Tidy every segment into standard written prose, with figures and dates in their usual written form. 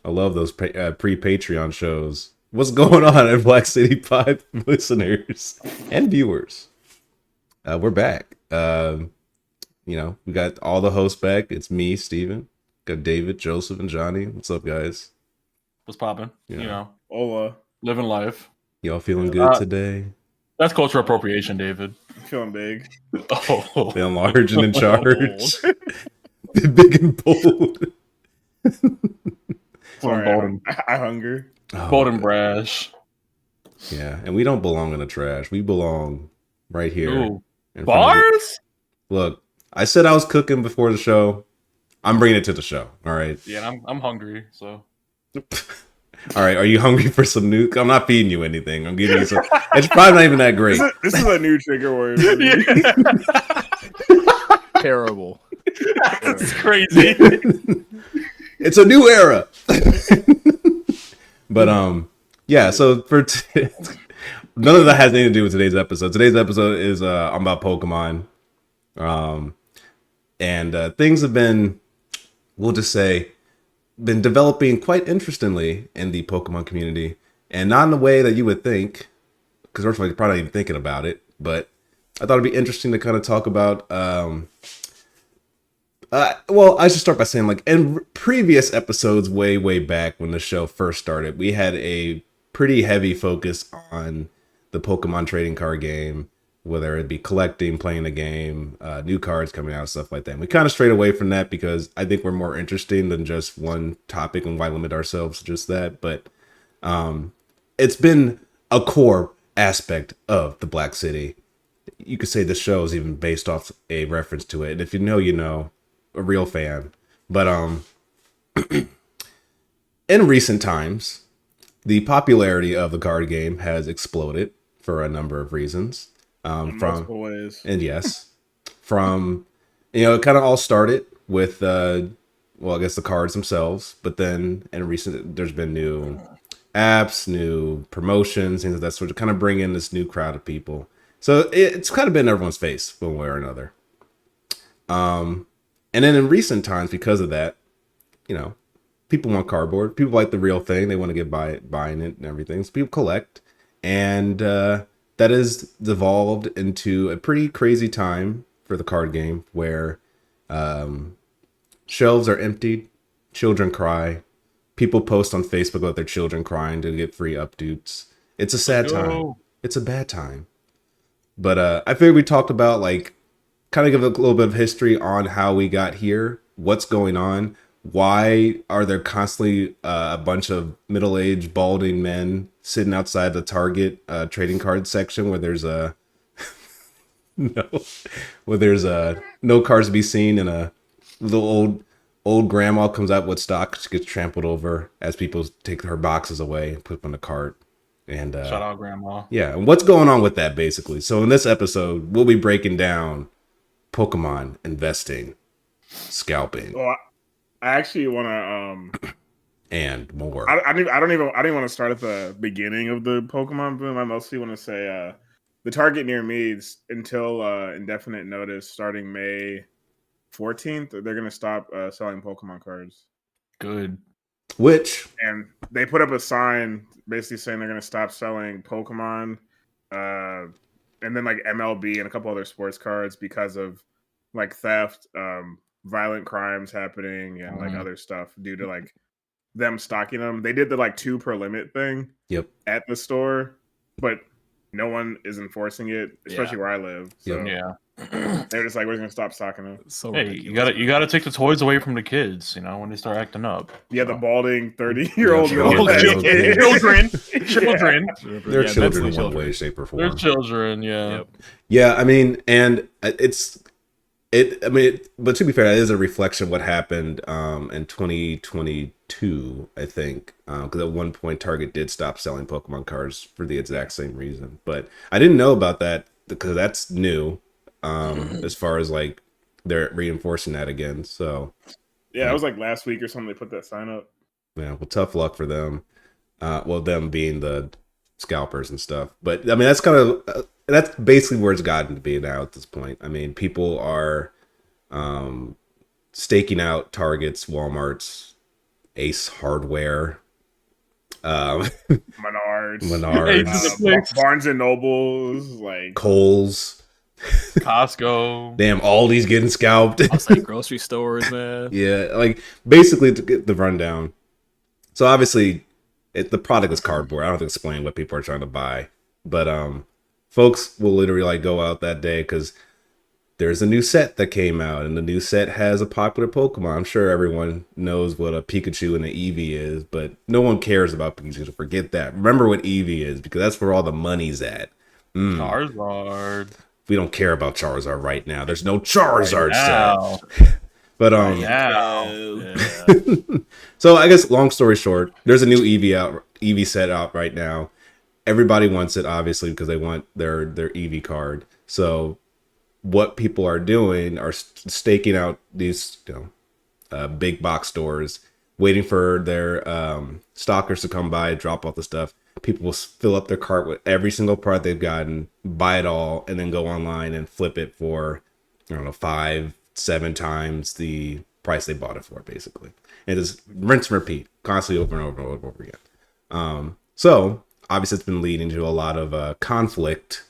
I love those pre-Patreon shows. What's going on at Black City 5 listeners and viewers? We're back. We got all the hosts back. It's me, Steven. Got David, Joseph, and Johnny. What's up, guys? What's popping? Yeah. Hola. Living life. Y'all feeling good today? That's cultural appropriation, David. Feeling big. Oh. Feeling large and in charge. Big and bold. Sorry, I hunger. Bold and brash. Yeah, and we don't belong in the trash. We belong right here. Ooh. Bars? Look, I said I was cooking before the show. I'm bringing it to the show. All right. Yeah, and I'm hungry, so. All right, are you hungry for some new? I'm not feeding you anything. I'm giving you some. It's probably not even that great. This is a new trigger word. Terrible. That's crazy. It's a new era. But yeah. So for none of that has anything to do with today's episode. Today's episode is I'm about Pokemon, and things have been, we'll just say, been developing quite interestingly in the Pokemon community, and not in the way that you would think, because first of all, you're probably not even thinking about it. But I thought it'd be interesting to kind of talk about. Well, I should start by saying, like, in previous episodes, way back when the show first started, we had a pretty heavy focus on the Pokemon trading card game, whether it be collecting, playing the game, new cards coming out, stuff like that. And we kind of strayed away from that because I think we're more interesting than just one topic, and why limit ourselves to just that. But it's been a core aspect of the Black City. You could say the show is even based off a reference to it. And if you know, you know. A real fan. But in recent times, the popularity of the card game has exploded for a number of reasons. In multiple ways. And yes, from, it kind of all started with I guess the cards themselves, but then in recent, there's been new apps, new promotions, things like that sort of kind of bring in this new crowd of people. So it's kind of been everyone's face one way or another. And then in recent times, because of that, people want cardboard. People like the real thing. They want to get buying it and everything. So people collect. And that has devolved into a pretty crazy time for the card game where shelves are emptied. Children cry. People post on Facebook about their children crying to get free updates. It's a sad time. It's a bad time. But I figured we talked about, like, kind of give a little bit of history on how we got here, what's going on, why are there constantly a bunch of middle-aged balding men sitting outside the Target trading card section where there's no cards to be seen, and a little old grandma comes out with stock, she gets trampled over as people take her boxes away and put them in the cart. And shout out grandma. Yeah, and what's going on with that basically? So in this episode, we'll be breaking down Pokemon investing, scalping. Well, I actually want to and more. I don't even want to start at the beginning of the Pokemon boom. I mostly want to say the Target near me is until indefinite notice, starting May 14th, they're going to stop selling Pokemon cards. Good. And they put up a sign basically saying they're going to stop selling Pokemon. And then like MLB and a couple other sports cards because of like theft, violent crimes happening, and like other stuff due to like them stocking them. They did the like 2 per limit thing. Yep. At the store, but no one is enforcing it, especially where I live. So yeah. They're just like, we're gonna stop stocking them. So hey, you gotta take the toys away from the kids, when they start acting up. Yeah, the balding 30-year-old children. They're children in one way, shape, or form. They're children, yeah. Yep. Yeah, I mean, and but to be fair, that is a reflection of what happened in 2022, I think. Because at one point, Target did stop selling Pokemon cards for the exact same reason. But I didn't know about that because that's new. As far as like they're reinforcing that again. So yeah, it was like last week or something they put that sign up. Yeah, well, tough luck for them. Them being the scalpers and stuff. But I mean, that's kind of that's basically where it's gotten to be now at this point. I mean, people are staking out Targets, Walmarts, Ace Hardware, Menards, Ace is a place. Barnes and Nobles, like Kohl's. Costco. Damn, Aldi's getting scalped. I was like grocery stores, man. Yeah, like basically to get the rundown. So obviously, the product is cardboard. I don't have to explain what people are trying to buy, but folks will literally like go out that day because there's a new set that came out, and the new set has a popular Pokemon. I'm sure everyone knows what a Pikachu and an Eevee is, but no one cares about Pikachu. So forget that. Remember what Eevee is because that's where all the money's at. Charizard. We don't care about Charizard right now. There's no Charizard Now. set. But Yeah. so I guess long story short, there's a new Eevee set out right now. Everybody wants it obviously because they want their Eevee card. So what people are doing are staking out these big box stores, waiting for their stalkers to come by, drop off the stuff. People will fill up their cart with every single part they've gotten, buy it all, and then go online and flip it for, I don't know, 5-7 times the price they bought it for, basically. And just rinse and repeat, constantly over and over and over, and over again. So obviously it's been leading to a lot of conflict,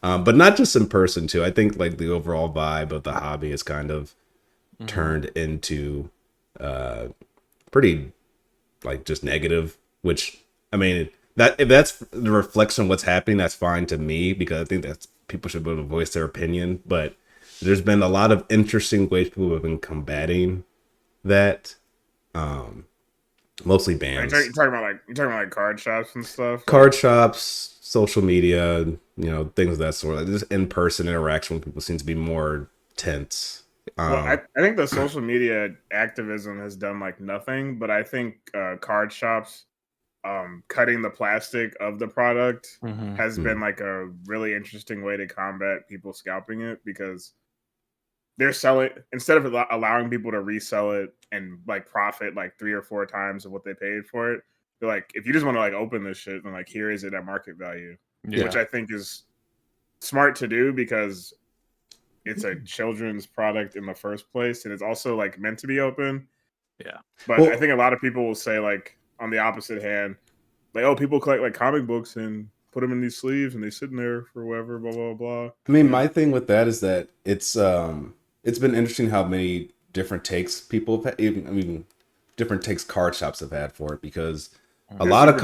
but not just in person too. I think like the overall vibe of the hobby is kind of turned into pretty like just negative, which I mean, that if that's the reflection of what's happening, that's fine to me because I think that people should be able to voice their opinion. But there's been a lot of interesting ways people have been combating that. Mostly bans. You're talking about like card shops and stuff. Card shops, social media, things of that sort. Like, just in-person interaction with people seems to be more tense. Well, I think the social media activism has done like nothing, but I think card shops cutting the plastic of the product has been like a really interesting way to combat people scalping it because they're selling instead of allowing people to resell it and like profit like 3 or 4 times of what they paid for it. They're like, if you just want to like open this shit, then like here is it at market value, which I think is smart to do because it's a children's product in the first place, and it's also like meant to be open. Yeah, but I think a lot of people will say like on the opposite hand, like, oh, people collect like comic books and put them in these sleeves and they sit in there for whatever, blah blah blah. I mean, my thing with that is that it's been interesting how many different takes people have had, different takes card shops have had for it because a lot of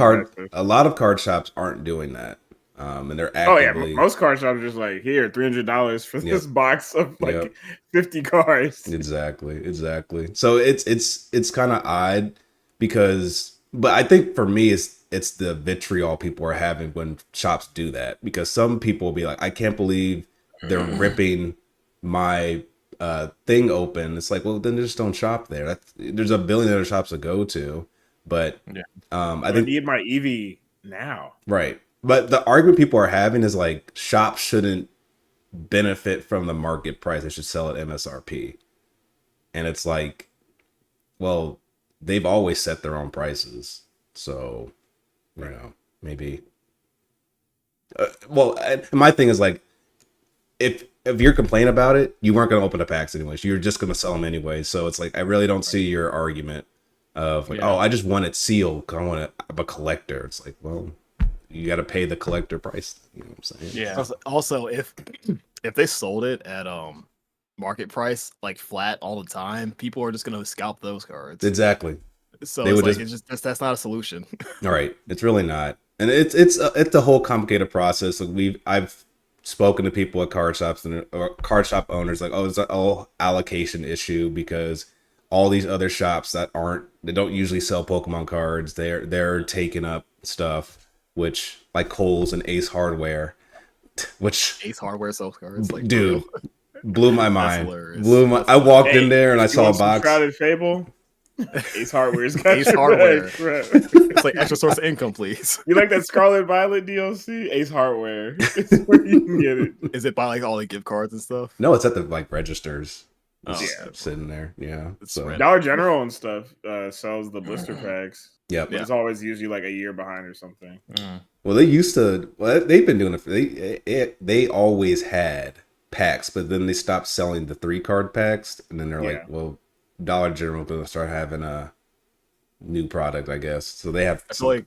card shops aren't doing that. And they're actively... most card shops are just like, here, $300 for this box of like 50 cards. Exactly. So it's kind of odd because, but I think for me it's the vitriol people are having when shops do that because some people will be like, I can't believe they're ripping my thing open. It's like, well, then just don't shop there. There's a billion other shops to go to, but I think need my Eevee now, right? But the argument people are having is like shops shouldn't benefit from the market price; they should sell at MSRP. And it's like, well, they've always set their own prices, so maybe. My thing is like, if you're complaining about it, you weren't going to open the packs anyways. You're just going to sell them anyway. So it's like I really don't see your argument of like, oh, I just want it sealed because I want it. I'm a collector. It's like, well, you got to pay the collector price. You know what I'm saying? Yeah. Also, if they sold it at market price, like flat all the time, people are just going to scalp those cards. Exactly. So that's not a solution. All right, it's really not, and it's a whole complicated process. Like I've spoken to people at card shops or card shop owners like, oh, it's an allocation issue because all these other shops they don't usually sell Pokemon cards, they're taking up stuff, which like Kohl's and Ace Hardware, which Ace Hardware sells cards, like, dude, blew my mind. Hilarious. I walked in there and I saw a box. Shrouded Fable. Ace Hardware's got Ace Hardware. It's like extra source of income, please. You like that Scarlet Violet DLC? Ace Hardware. It's where you can get it. Is it by like all the gift cards and stuff? No, it's at the like registers. Oh, sitting there. Yeah. So Dollar General and stuff sells the blister packs. Yep. But it's always usually like a year behind or something. Well, they used to. Well, they've been doing it. They always had packs, but then they stopped selling the 3-card packs, and then they're like, well, Dollar General going to start having a new product, I guess. So they have. I feel like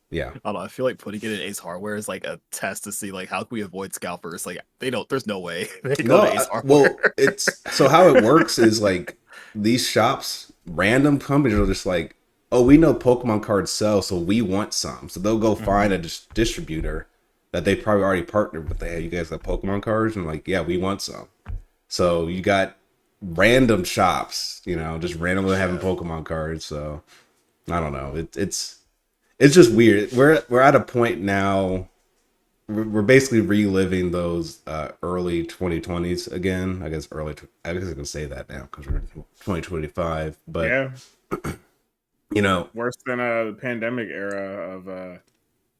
yeah. I don't know. I feel like putting it in Ace Hardware is like a test to see like how can we avoid scalpers. Like they don't. There's no way they go to Ace Hardware. Well, it's so how it works is like these shops, random companies are just like, oh, we know Pokemon cards sell, so we want some. So they'll go find a distributor that they probably already partnered with. Hey, you guys got Pokemon cards, and like, yeah, we want some. So you got random shops, just randomly having Pokemon cards. So I don't know. It's just weird. We're at a point now. We're basically reliving those early 2020s again. I guess I can say that now because we're in 2025. But yeah, worse than a pandemic era of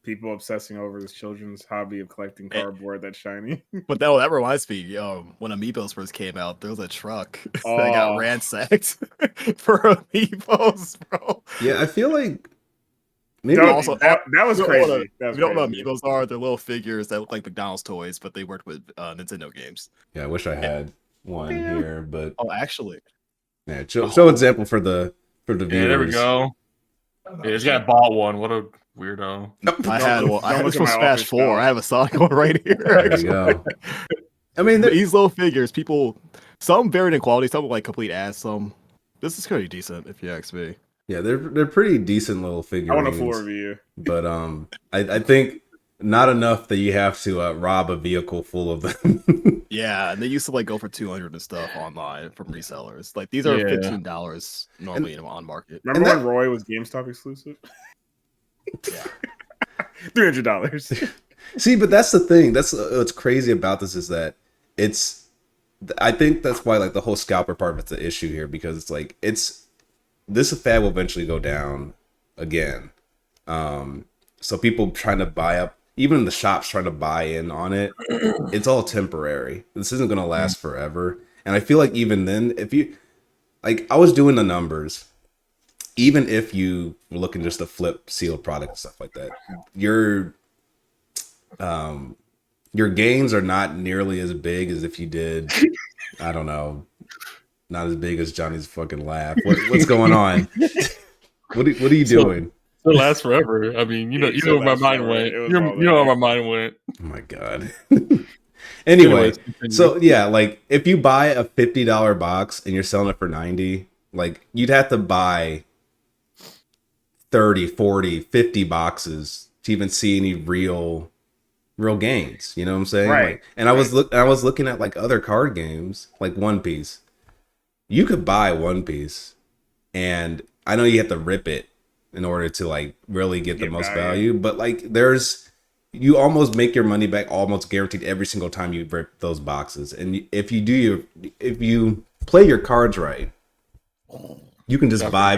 people obsessing over this children's hobby of collecting cardboard that's shiny. But that reminds me, when Amiibos first came out, there was a truck that got ransacked for Amiibos, bro. Yeah, I feel like maybe also that was crazy. You don't know what Amiibos are? They're little figures that look like McDonald's toys, but they worked with Nintendo games. Yeah, I wish I had one here, but actually, yeah, show example for the viewers. Yeah, there we go. Yeah, this guy bought one. What a weirdo. I had one. I had this from Smash 4. I have a Sonic one right here. There you go. I mean, these little figures, some varied in quality, some like complete ass. Some this is pretty decent, if you ask me. Yeah, they're pretty decent little figures. I want a full review, but I think not enough that you have to rob a vehicle full of them. Yeah, and they used to like go for 200 and stuff online from resellers. Like these are $15 normally on market. Remember when Roy was GameStop exclusive? Yeah, $300. See, but that's the thing. That's what's crazy about this is that I think that's why like the whole scalper part of it's the issue here because it's like this fad will eventually go down again. So people trying to buy up, even the shops trying to buy in on it, it's all temporary. This isn't going to last forever. And I feel like even then, if you, like I was doing the numbers, even if you were looking just to flip sealed product and stuff like that, your gains are not nearly as big as if you did, I don't know, not as big as Johnny's fucking laugh. What's going on? What are you doing? It lasts forever. I mean, you know where my mind went. You know where my mind went. Oh my god. Anyway, so yeah, like if you buy a $50 box and you're selling it for $90, like you'd have to buy 30, 40, 50 boxes to even see any real gains. You know what I'm saying? Right. Like, and I was looking at like other card games, like One Piece. You could buy One Piece, and I know you have to rip it in order to like really get the most value, but like you almost make your money back almost guaranteed every single time you rip those boxes. And if you play your cards right, you can just buy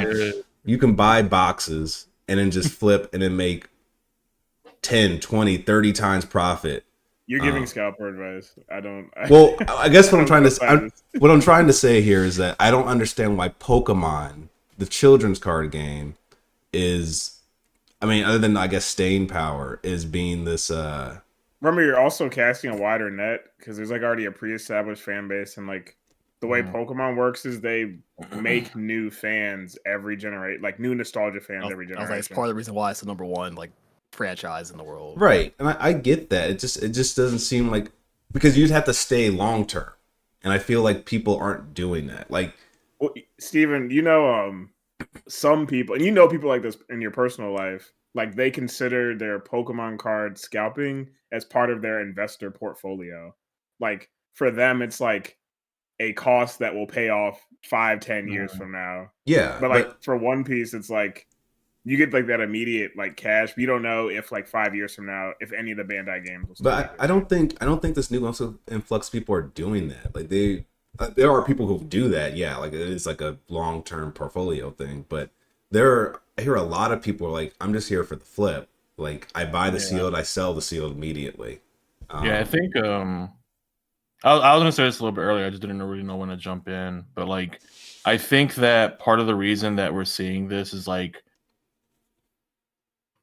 boxes and then just flip and then make 10, 20, 30 times profit. You're giving scalper advice. I guess what I'm trying to say here is that I don't understand why Pokemon, the children's card game, other than I guess staying power, is being this. Remember, you're also casting a wider net because there's like already a pre-established fan base, and like the way Pokemon works is they make new fans every generation, like new nostalgia fans every generation. It's part of the reason why it's the number one like franchise in the world, right? And I get that. It just doesn't seem like, because you'd have to stay long term, and I feel like people aren't doing that. Like, well, Steven, some people, and people like this in your personal life, like they consider their Pokemon card scalping as part of their investor portfolio. Like for them, it's like a cost that will pay off 5-10 years from now. Yeah. But like for One Piece, it's like you get like that immediate like cash, but you don't know if like 5 years from now, if any of the Bandai games will still I don't think this new also influx people are doing that. Like there are people who do that, yeah. Like it is like a long-term portfolio thing, but I hear a lot of people are like, I'm just here for the flip. Like I buy the sealed, I sell the sealed immediately. Yeah, I think I was gonna say this a little bit earlier. I just didn't really know when to jump in, but like I think that part of the reason that we're seeing this is like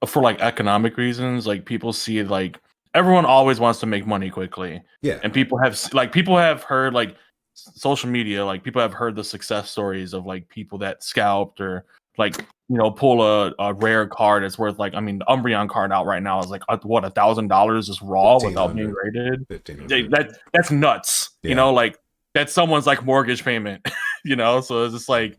for like economic reasons. Like people see like everyone always wants to make money quickly, yeah, and people have heard like social media, like people have heard the success stories of like people that scalped or like pull a rare card that's worth like, I mean, the Umbreon card out right now is like what, $1,000 just raw without being graded. That's nuts. Yeah. Like that's someone's like mortgage payment. So it's just like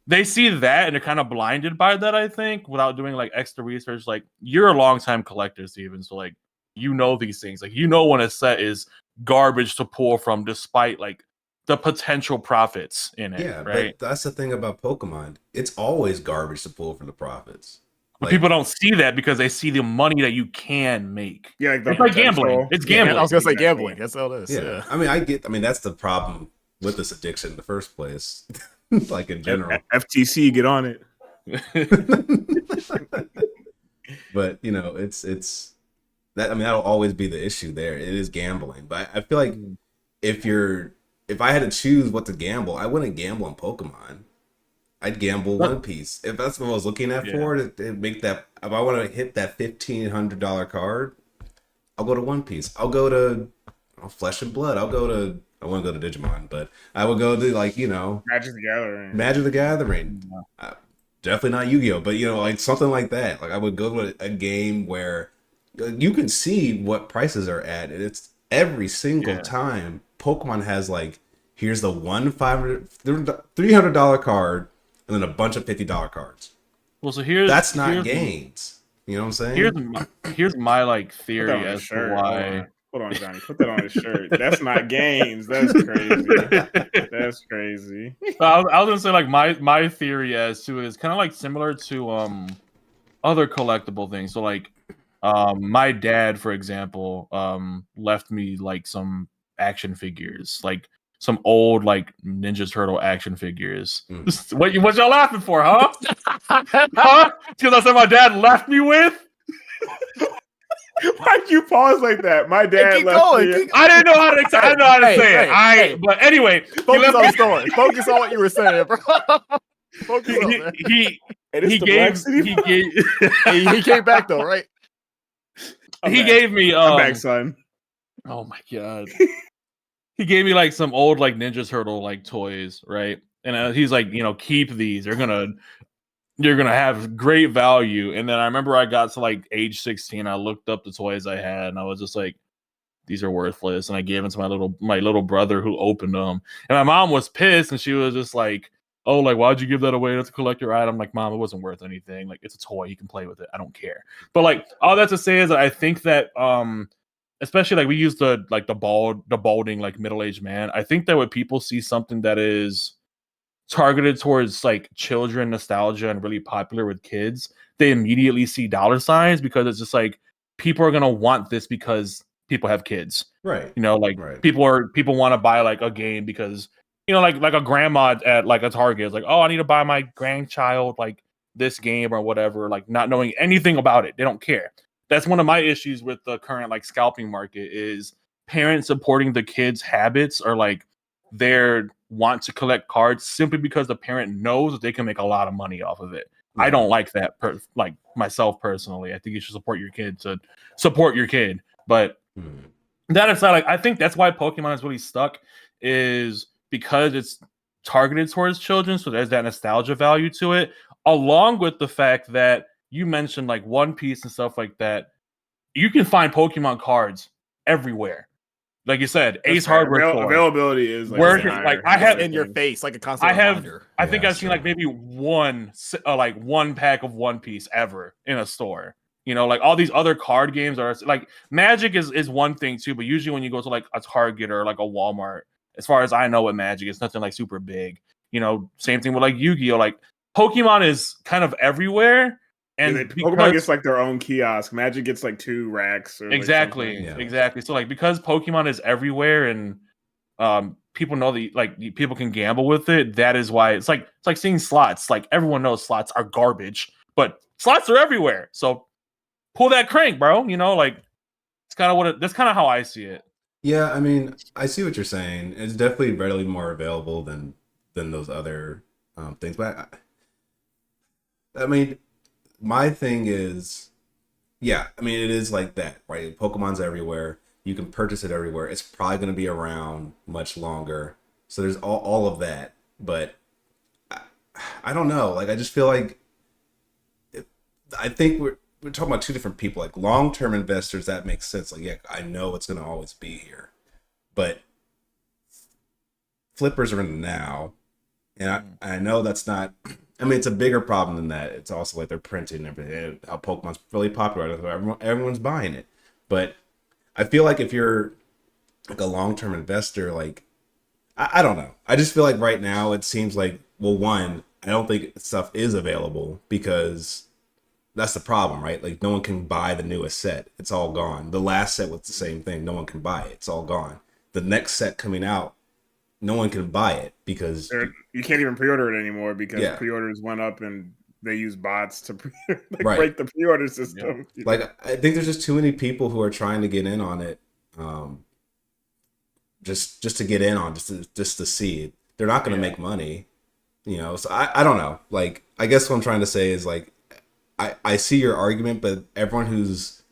they see that and they're kind of blinded by that, I think, without doing like extra research. Like you're a longtime collector, Steven, so like these things. Like when a set is garbage to pull from, despite like the potential profits in it. Yeah, right. But that's the thing about Pokemon. It's always garbage to pull from the profits. But people don't see that because they see the money that you can make. Yeah, it's like gambling. It's gambling. I was gonna say gambling. That's all it is. Yeah. I mean, that's the problem with this addiction in the first place. Like in general. FTC, get on it. But it's that. I mean, that'll always be the issue there. It is gambling. But I feel like if I had to choose what to gamble, I wouldn't gamble on Pokemon. I'd gamble One Piece. If that's what I was looking at for to make that. If I want to hit that $1,500 card, I'll go to One Piece. I'll go to Flesh and Blood. I wouldn't go to Digimon, but I would go to Magic the Gathering. Definitely not Yu-Gi-Oh, but like something like that. Like I would go to a game where you can see what prices are at, and it's every single time Pokemon has like, here's the one $300 card and then a bunch of $50 cards. Well, so that's not gains. You know what I'm saying? Here's my like theory as to why. Hold on, Johnny. Put that on his shirt. That's not games. That's crazy. That's crazy. I was gonna say like my theory as to it is kind of like similar to other collectible things. So like my dad, for example, left me like some action figures, like some old like Ninja Turtle action figures. What y'all laughing for, huh? Huh? Because that's what my dad left me with. Why'd you pause like that? My dad left me. I didn't know how to say it. But anyway, focus on the story. Focus on what you were saying, bro. Focus on that. He came back though, right? He gave me I'm back, son. Oh my god. He gave me like some old like Ninja Turtle like toys, right? And he's like, keep these. You're gonna have great value. And then I remember I got to like age 16. I looked up the toys I had, and I was just like, these are worthless. And I gave them to my little brother who opened them. And my mom was pissed, and she was just like, oh, like, why'd you give that away? That's a collector item. I'm like, Mom, it wasn't worth anything. Like, it's a toy. You can play with it. I don't care. But like, all that to say is that I think that especially like we use the balding like middle-aged man. I think that when people see something that is targeted towards like children nostalgia and really popular with kids, they immediately see dollar signs, because it's just like people are gonna want this because people have kids, right? Right. People want to buy like a game because like a grandma at like a Target is like, oh, I need to buy my grandchild like this game or whatever, like not knowing anything about it. They don't care. That's one of my issues with the current like scalping market is parents supporting the kids' habits, or like their want to collect cards simply because the parent knows that they can make a lot of money off of it. Yeah. I don't like that. Like myself personally, I think you should support your kid to support your kid. But that aside, like I think that's why Pokemon is really stuck, is because it's targeted towards children. So there's that nostalgia value to it, along with the fact that you mentioned like One Piece and stuff like that. You can find Pokemon cards everywhere. Like you said, Ace Hardware store. Availability is like I have in your face, like a constant reminder. I think I've seen like maybe one pack of One Piece ever in a store. Like all these other card games are like Magic is one thing too, but usually when you go to like a Target or like a Walmart, as far as I know with Magic, it's nothing like super big. Same thing with like Yu-Gi-Oh! Like Pokemon is kind of everywhere. And Pokemon gets like their own kiosk. Magic gets like 2 racks. Or exactly. So like because Pokemon is everywhere and people know that like people can gamble with it. That is why it's like seeing slots. Like everyone knows slots are garbage, but slots are everywhere. So pull that crank, bro. Like it's kind of that's kind of how I see it. Yeah, I mean, I see what you're saying. It's definitely readily more available than those other things. But I mean, my thing is, yeah, I mean, it is like that, right? Pokemon's everywhere. You can purchase it everywhere. It's probably going to be around much longer. So there's all of that, but I don't know. Like I just feel like I think we're talking about two different people. Like long-term investors, that makes sense. Like, yeah, I know it's going to always be here, but flippers are in the now, and I know that's not. I mean, it's a bigger problem than that. It's also like they're printing everything. How Pokemon's really popular, everyone's buying it. But I feel like if you're like a long-term investor, like I don't know. I just feel like right now it seems like, well, one, I don't think stuff is available because that's the problem, right? Like no one can buy the newest set. It's all gone. The last set was the same thing. No one can buy it. It's all gone. The next set coming out, no one can buy it because you can't even pre-order it anymore because Yeah. pre-orders went up and they use bots to Right. break the pre-order system. Yeah. Like I think there's just too many people who are trying to get in on it, just to get in on just to see it. They're not going to make money, you know. So I don't know. Like I guess what I'm trying to say is like I see your argument, but everyone who's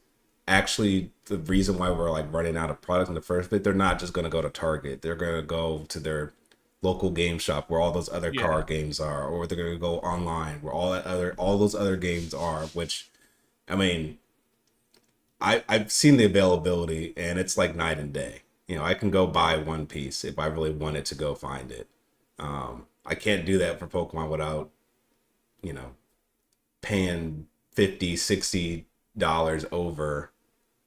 actually the reason why we're like running out of product in the first place, they're not just going to go to Target. They're going to go to their local game shop where all those other card games are, or they're going to go online where all those other games are. Which, I mean, I've seen the availability and it's like night and day. You know, I can go buy one piece if I really wanted to go find it. I can't do that for Pokemon without, you know, paying $50-$60 over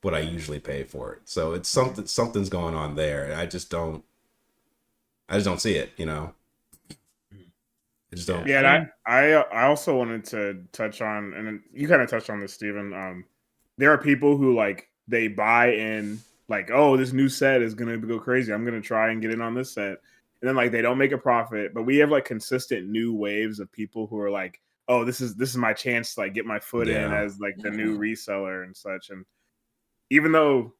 what I usually pay for it. So it's something's going on there. I just don't see it, you know. I just don't. Yeah, and I also wanted to touch on, and you kind of touched on this, Steven. There are people who like they buy in like, oh, this new set is gonna go crazy. I'm gonna try and get in on this set, and then like they don't make a profit. But we have like consistent new waves of people who are like, oh, this is my chance to like get my foot in as like the new reseller and such. And even though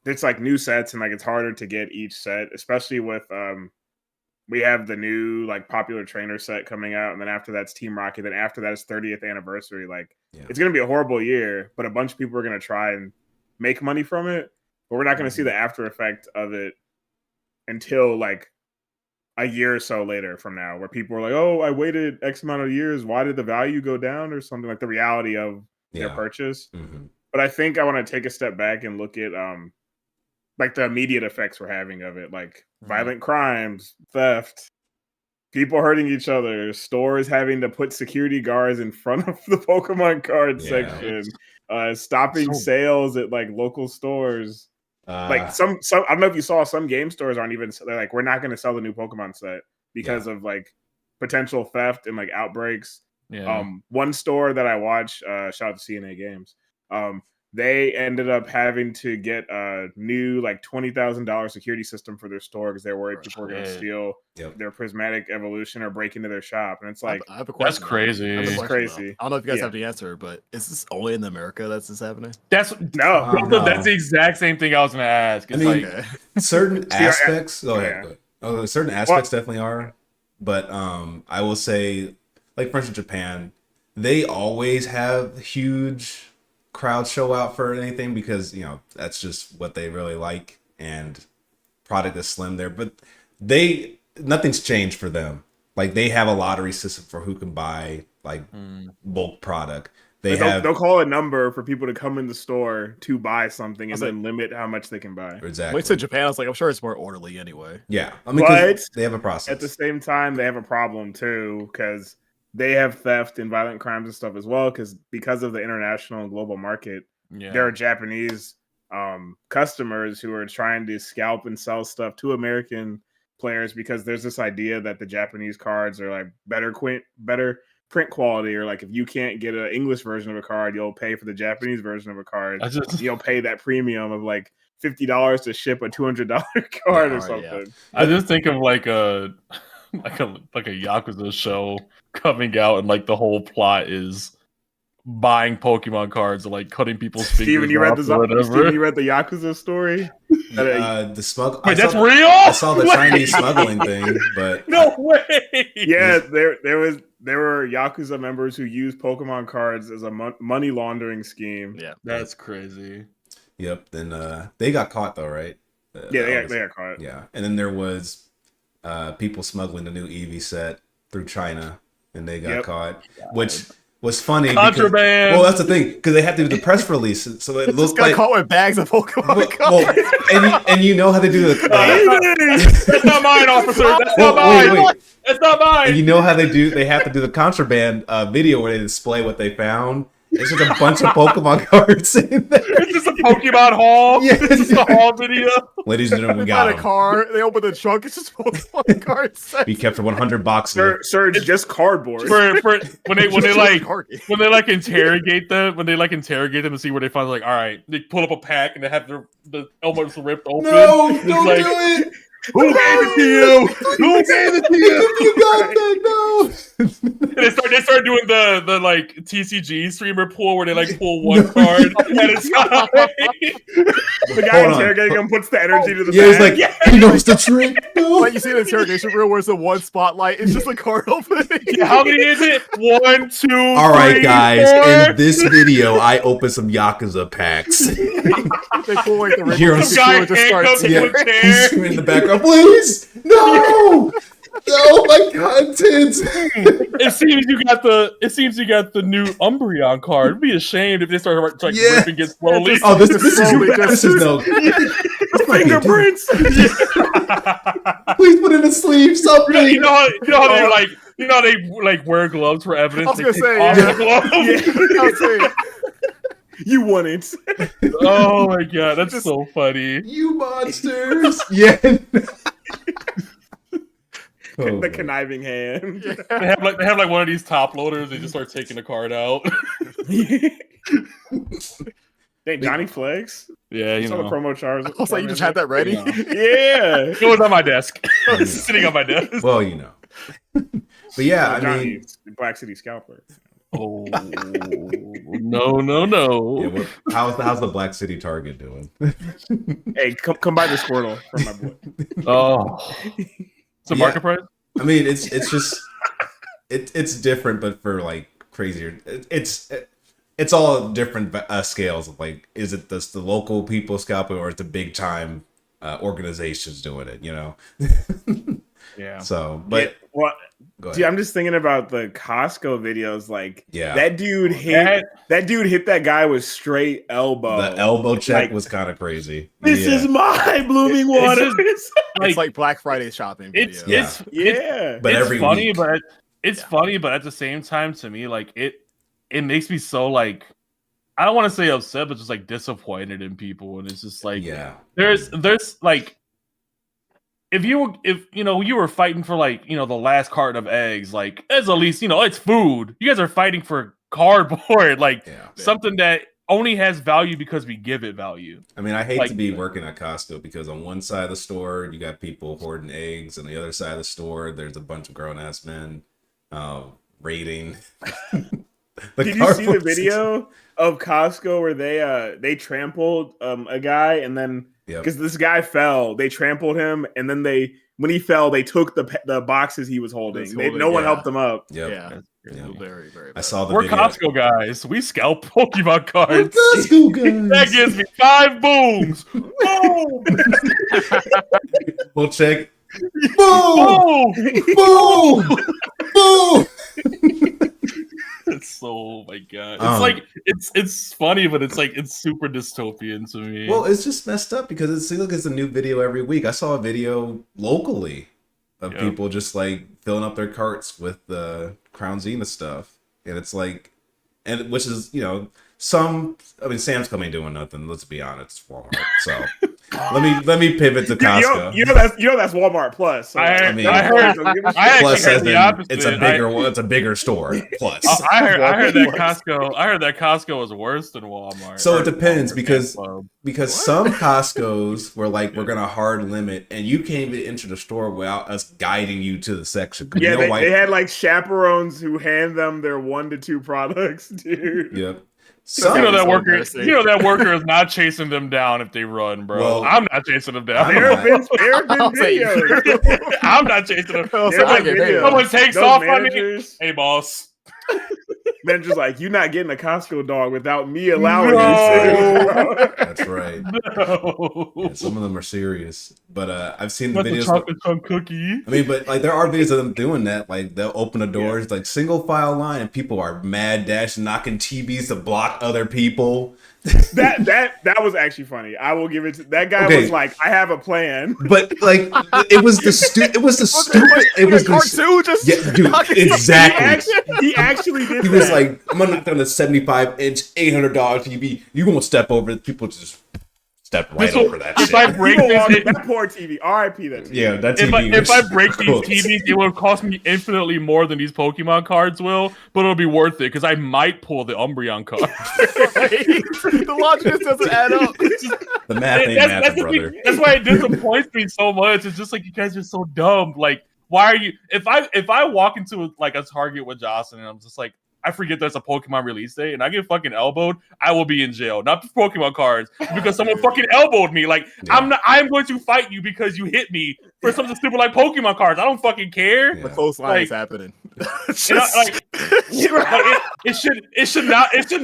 it's like new sets and like it's harder to get each set, especially with we have the new like popular trainer set coming out, and then after that's Team Rocket, then after that is 30th anniversary. Like it's gonna be a horrible year, but a bunch of people are gonna try and make money from it, but we're not gonna see the after effect of it until like a year or so later from now, where people are like, oh, I waited X amount of years, why did the value go down, or something, like the reality of their purchase. But I think I want to take a step back and look at like the immediate effects we're having of it, like violent crimes, theft, people hurting each other, stores having to put security guards in front of the Pokemon card section, stopping sales at like local stores. Like some I don't know if you saw, some game stores aren't even, they're like, we're not going to sell the new Pokemon set because of like potential theft and like outbreaks. One store that I watch, shout out to CNA Games, they ended up having to get a new like $20,000 security system for their store because they're worried people were going to steal their prismatic evolution or break into their shop. And it's like, I have a question. That's crazy. It's crazy. I don't know if you guys have the answer, but is this only in America that's this happening? That's the exact same thing I was going to ask. It's like certain aspects. Go ahead. Certain aspects definitely are, but I will say, like for instance, Japan, they always have huge crowd show out for anything because, you know, that's just what they really like, and product is slim there. But nothing's changed for them. Like they have a lottery system for who can buy like bulk product. They'll call a number for people to come in the store to buy something and then limit how much they can buy. Exactly. Wait to Japan, I was like, I'm sure it's more orderly anyway. Yeah, I mean, but they have a process. At the same time, they have a problem too because they have theft and violent crimes and stuff as well. Because of the international and global market, there are Japanese customers who are trying to scalp and sell stuff to American players because there's this idea that the Japanese cards are like better print quality, or like if you can't get an English version of a card, you'll pay for the Japanese version of a card. You'll pay that premium of like $50 to ship a $200 card or something. Yeah. I just think of like a Yakuza show coming out, and like the whole plot is buying Pokemon cards and like cutting people's fingers. Steven, you read the Yakuza story? The smuggle. Wait, that's real? I saw the Chinese smuggling thing, but no way. Yeah, there were Yakuza members who used Pokemon cards as a money laundering scheme. Yeah, that's crazy. Yep. Then they got caught though, right? They got caught. Yeah, and then there was people smuggling the new Eevee set through China, and they got caught, God. which was funny. Contraband. Well, that's the thing, because they have to do the press release, so it looks Just got like. caught with bags of Pokemon cards. Well, and you know how they do the. That's not mine, officer. That's not mine. Wait. That's not mine. And you know how they have to do the contraband video where they display what they found. It's just a bunch of Pokemon cards in there. It's just a Pokemon haul. Yeah. It's just a haul video. Ladies and gentlemen, we They got got a them. car. They open the trunk. It's just Pokemon cards. We kept for 100 boxes. Sir, it's just cardboard. For when they Card game. interrogate them to see where they find, like, all right, they pull up a pack and they have the elbows ripped open. No, It's don't like, do it. who gave it to you? Who gave it to you? You got that, no. And they start doing the like TCG streamer pool where they like pull one card at a time. The guy Hold on. interrogating him puts the energy to the Yeah, he's bag. like, he knows the trick. No. Like you see the interrogation reel where's the one spotlight. It's just a card opening. Yeah, how many is it? 1, 2, All right, 3, guys. 4. In this video, I opened some Yakuza packs. They pull like the You're ribbon. a guy Just start handcuffed Yeah. to a chair. He's screaming in the background, please, no. Oh my God, Tids. It seems you got the new Umbreon card. It'd be ashamed if they started like Yeah. ripping it slowly. Oh, this Slowly is no. Fingerprints. Please put in a sleeve, something. you know how they like wear gloves for evidence. I was They gonna take say, off yeah. the glove. I was saying, You won it. Oh my God, that's so funny. You monsters. Yeah. Oh, The God. conniving hand. They have like one of these top loaders. They just start taking the card out. Dang, Johnny Flex. Yeah, you Saw the know. promo charge. I was like, you just had that ready. Yeah. Yeah. It was on my desk. It was sitting on my desk. Well, you know. But yeah, I Johnny, mean, Black City Scalper. Oh no! yeah, how's the Black City Target doing? Hey, come buy the Squirtle from my boy. Oh, it's a market price. I mean, it's just it's different, but for like crazier. It's all different scales of like, is it the local people scalping or is the big time organizations doing it? You know. Yeah. So, but Well, go ahead. dude, I'm just thinking about the Costco videos. Like, Yeah. that dude hit that guy with straight elbow. The elbow check Like, was kind of crazy. This Yeah. is my blooming It's water. just- It's like Black Friday shopping It's video. Yeah. yeah. But it's every funny, week. but it's funny, but at the same time, to me, like it makes me so like, I don't want to say upset, but just like disappointed in people, and it's just like, Yeah. there's like, if you were fighting for like the last carton of eggs, like as at least it's food. You guys are fighting for cardboard, like Yeah. something that only has value because we give it value. I mean, I hate Like- to be working at Costco because on one side of the store you got people hoarding eggs, and the other side of the store there's a bunch of grown ass men raiding. Did you see the video of Costco where they trampled a guy, and then because this guy fell, they trampled him, and then when he fell, they took the boxes he was holding. No one helped him up. Yep. Yeah. Yeah. Very, very bad. I saw the We're video. Costco guys. We scalp Pokemon We're cards. Costco guys. That gives me 5 booms. Boom! We'll check. Boom! Boom! Boom! Boom! It's so, oh my god. It's Um, it's funny, but it's super dystopian to me. Well, it's just messed up because it seems like it's a new video every week. I saw a video locally of Yeah. people just like filling up their carts with the Crown Zenith stuff, and it's like, and which is Sam's Club ain't doing nothing. Let's be honest, it's Walmart. So let me pivot to Costco. You know that's Walmart Plus. So, I heard- mean- I actually Plus, heard as the in, opposite. it's a bigger one. It's a bigger store. Plus, I heard that Costco was worse than Walmart. So Or it depends Walmart because Club. some Costco's were like, we're gonna hard limit, and you can't even enter the store without us guiding you to the section. 'Cause Yeah, you know why- they had like chaperones who hand them their 1 to 2 products, dude. Yep. You know that so worker. embarrassing. You know that worker is not chasing them down if they run, bro. Well, I'm not chasing them down. I'm There have been I'll say you. videos. I'm not chasing them. I'll say There I have get been paid. videos. Someone takes Those off on me. managers- Hey, boss. Then just like, you're not getting a Costco dog without me allowing you to. That's right. No. Yeah, some of them are serious, but I've seen the That's a videos. chocolate chunk cookie. I mean, but like there are videos of them doing that. Like they'll open the doors, like single file line, and people are mad dash knocking TVs to block other people. That was actually funny. I will give it to that guy. Was like, I have a plan, but like it was the stupid. It was the cartoon. Just dude, exactly. He actually did. He was like, I'm gonna knock down the 75-inch $800 TV. You won't step over it. People just step right over that shit. If I break that poor TV, RIP that TV. Yeah, that TV. If I break these TVs, it will cost me infinitely more than these Pokemon cards will, but it'll be worth it because I might pull the Umbreon card. The logic just doesn't add up. The math ain't math, brother. That's why it disappoints me so much. It's just like, you guys are so dumb. Like, why are you? If I walk into like a Target with Jocelyn and I'm just like, I forget there's a Pokemon release day and I get fucking elbowed, I will be in jail. Not for Pokemon cards, because someone fucking elbowed me. Like, I'm going to fight you because you hit me for something stupid like Pokemon cards. I don't fucking care. The close line is happening. It should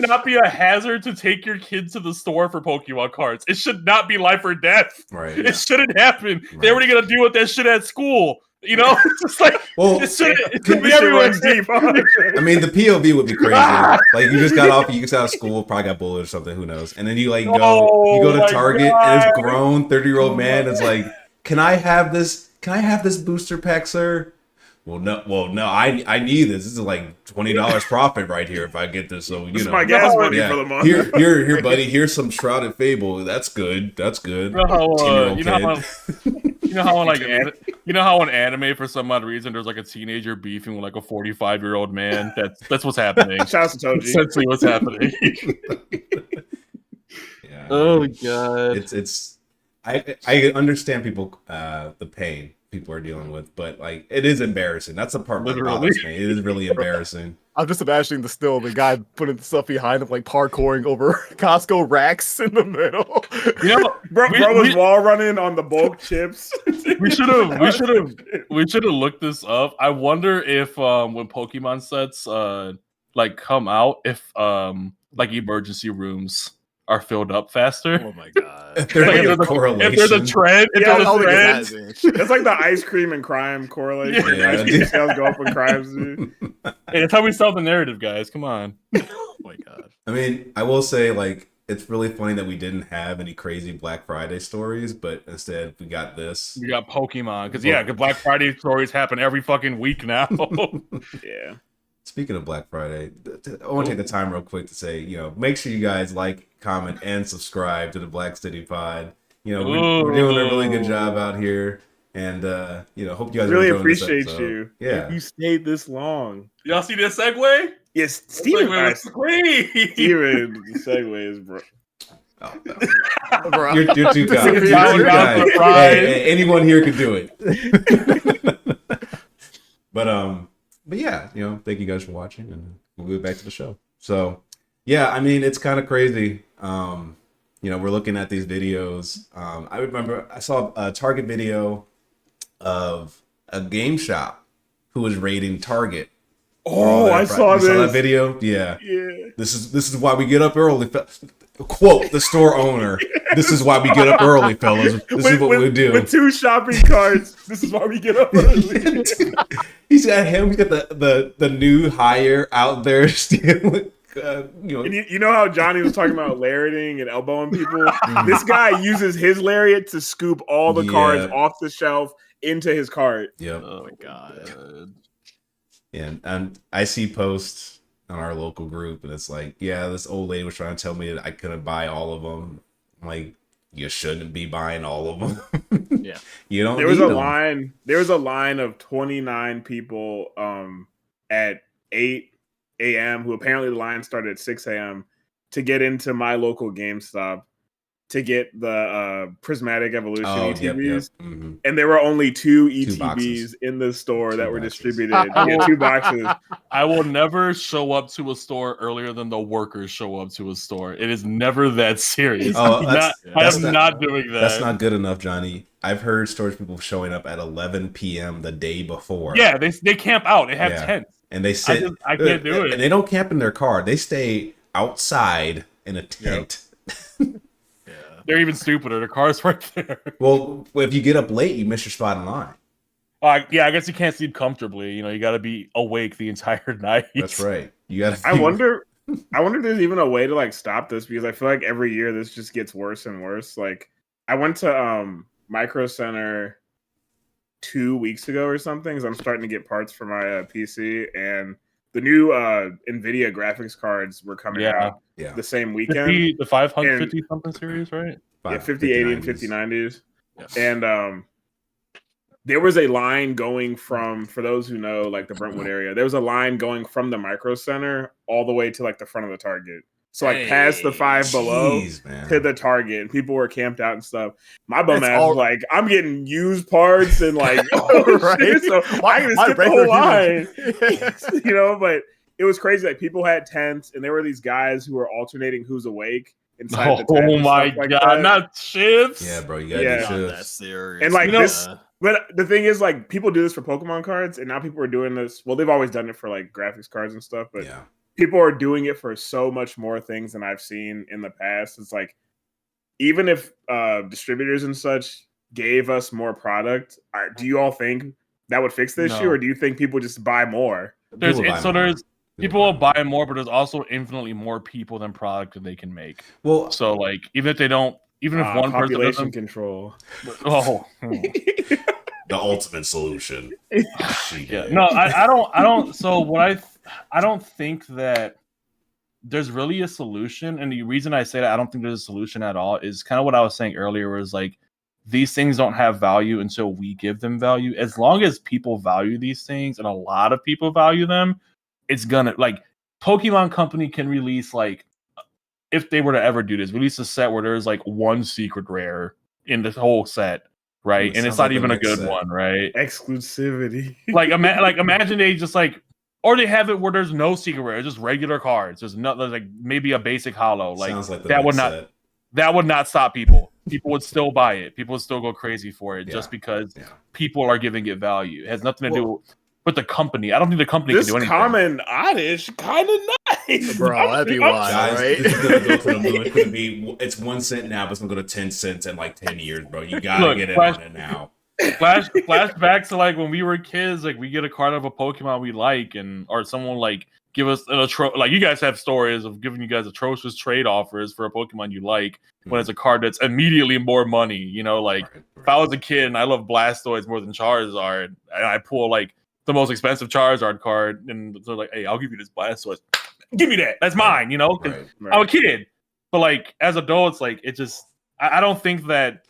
not be a hazard to take your kid to the store for Pokemon cards. It should not be life or death. Right. It shouldn't happen. Right. They're already gonna deal with that shit at school. You know, it's just like, it should be everywhere. I mean, the POV would be crazy. Like, you just got out of school, probably got bullied or something, who knows? And then you like go to Target and it's grown 30-year-old man is like, can I have this booster pack, sir? Well, no, I need this. This is like $20 profit right here if I get this. So this is my gas money for the month. Here, buddy. Here's some Shrouded Fable. That's good. You know how in anime for some odd reason there's like a teenager beefing with like a 45-year-old man. That's what's happening. Shout out to Toji. Essentially, what's happening. Yeah. Oh god. It's. I understand people the pain people are dealing with, but like it is embarrassing. That's the part that bothers me. It is really embarrassing. I'm just imagining the guy putting the stuff behind him, like parkouring over Costco racks in the middle. You know, bro was wall running on the bulk chips. We should have looked this up. I wonder if when Pokemon sets like come out, if like emergency rooms are filled up faster. Oh my god! If there's a correlation. If there's a trend, that's like the ice cream and crime correlation. Yeah, ice cream sales go up when crimes do. Hey, that's how we sell the narrative, guys. Come on. Oh my god! I mean, I will say, like, it's really funny that we didn't have any crazy Black Friday stories, but instead we got this. We got Pokemon, because Black Friday stories happen every fucking week now. Yeah. Speaking of Black Friday, I want to take the time real quick to say, make sure you guys like, comment, and subscribe to the Black City Pod. We're doing a really good job out here, and hope you guys really are enjoying this appreciate episode. you. Yeah, if you stayed this long. Y'all see this segue? Yes, Steven. Steven, the segue is bro. Oh, no. Bro. You're too kind. Hey, anyone here can do it. But yeah, thank you guys for watching, and we'll get back to the show. So, yeah, I mean, it's kind of crazy. We're looking at these videos. I remember I saw a Target video of a game shop who was raiding Target. Oh, I saw this. You saw that video? Yeah. This is why we get up early. Quote the store owner. This is why we get up early, fellas. This is what we do. With 2 shopping carts. This is why we get up early. He's got the new hire out there stealing. You know how Johnny was talking about lariating and elbowing people? This guy uses his lariat to scoop all the cards off the shelf into his cart. Yep. Oh my god. Yeah, and I see posts on our local group, and it's like, this old lady was trying to tell me that I couldn't buy all of them. I'm like, you shouldn't be buying all of them. Yeah, you don't. There was a line of 29 people at 8 a.m. who apparently the line started at 6 a.m. to get into my local GameStop to get the Prismatic Evolution ETBs. Yep. Mm-hmm. And there were only 2 ETBs in the store that were distributed. 2 boxes. I will never show up to a store earlier than the workers show up to a store. It is never that serious. I'm not doing that. That's not good enough, Johnny. I've heard stories of people showing up at 11 p.m. the day before. Yeah, they camp out. They have tents. and they sit. I can't do it. And they don't camp in their car. They stay outside in a tent. Yeah. They're even stupider. The car's right there. Well, if you get up late, you miss your spot in line. Yeah, I guess you can't sleep comfortably. You got to be awake the entire night. That's right. You got. I wonder if there's even a way to like stop this, because I feel like every year this just gets worse and worse. Like I went to Micro Center 2 weeks ago or something, because I'm starting to get parts for my PC, and the new NVIDIA graphics cards were coming out the same weekend. The 550 something series, right? Yeah, 5080 and 5090s. Yes. And there was a line going from, for those who know, like the Brentwood area, there was a line going from the Micro Center all the way to like the front of the Target. So like past the Five Below to the Target, and people were camped out and stuff. My bum ass was like, I'm getting used parts and like, shit, so I can skip the whole line. But it was crazy. Like people had tents, and there were these guys who were alternating who's awake inside the tent. Oh my god, not shifts. Yeah, bro, you gotta do shifts. That's serious. And like this. But the thing is, like, people do this for Pokemon cards, and now people are doing this. Well, they've always done it for like graphics cards and stuff, but people are doing it for so much more things than I've seen in the past. It's like, even if distributors and such gave us more product, do you all think that would fix the issue, or do you think people just buy more? People will buy more, but there's also infinitely more people than product that they can make. Well, so like even if one population control. The ultimate solution. Yeah. No, I don't. So I don't think that there's really a solution. And the reason I say that I don't think there's a solution at all is kind of what I was saying earlier, was like, these things don't have value until we give them value. As long as people value these things, and a lot of people value them, it's gonna, like, Pokemon Company can release, like, if they were to ever do this, release a set where there's like one secret rare in the whole set, right? And it's not even a good one, right? Exclusivity. like imagine they just like, or they have it where there's no secret rare, just regular cards. There's like maybe a basic holo. Like, that would not stop people. People would still buy it. People would still go crazy for it just because people are giving it value. It has nothing to do with the company. I don't think the company can do anything. This common oddish kind of nice. Bro, that'd be wild, right? This is gonna go to the moon. It's 1 cent now, but it's gonna go to 10 cents in like 10 years, bro. You gotta get it on it now. Flashback to like when we were kids, like we get a card of a Pokemon we like, or someone like give us like, you guys have stories of giving you guys atrocious trade offers for a Pokemon you like when it's a card that's immediately more money. Like if I was a kid and I love Blastoise more than Charizard, and I pull like the most expensive Charizard card, and they're like, hey, I'll give you this Blastoise. Give me that. That's mine, because I'm a kid. But like as adults, like it just, I don't think that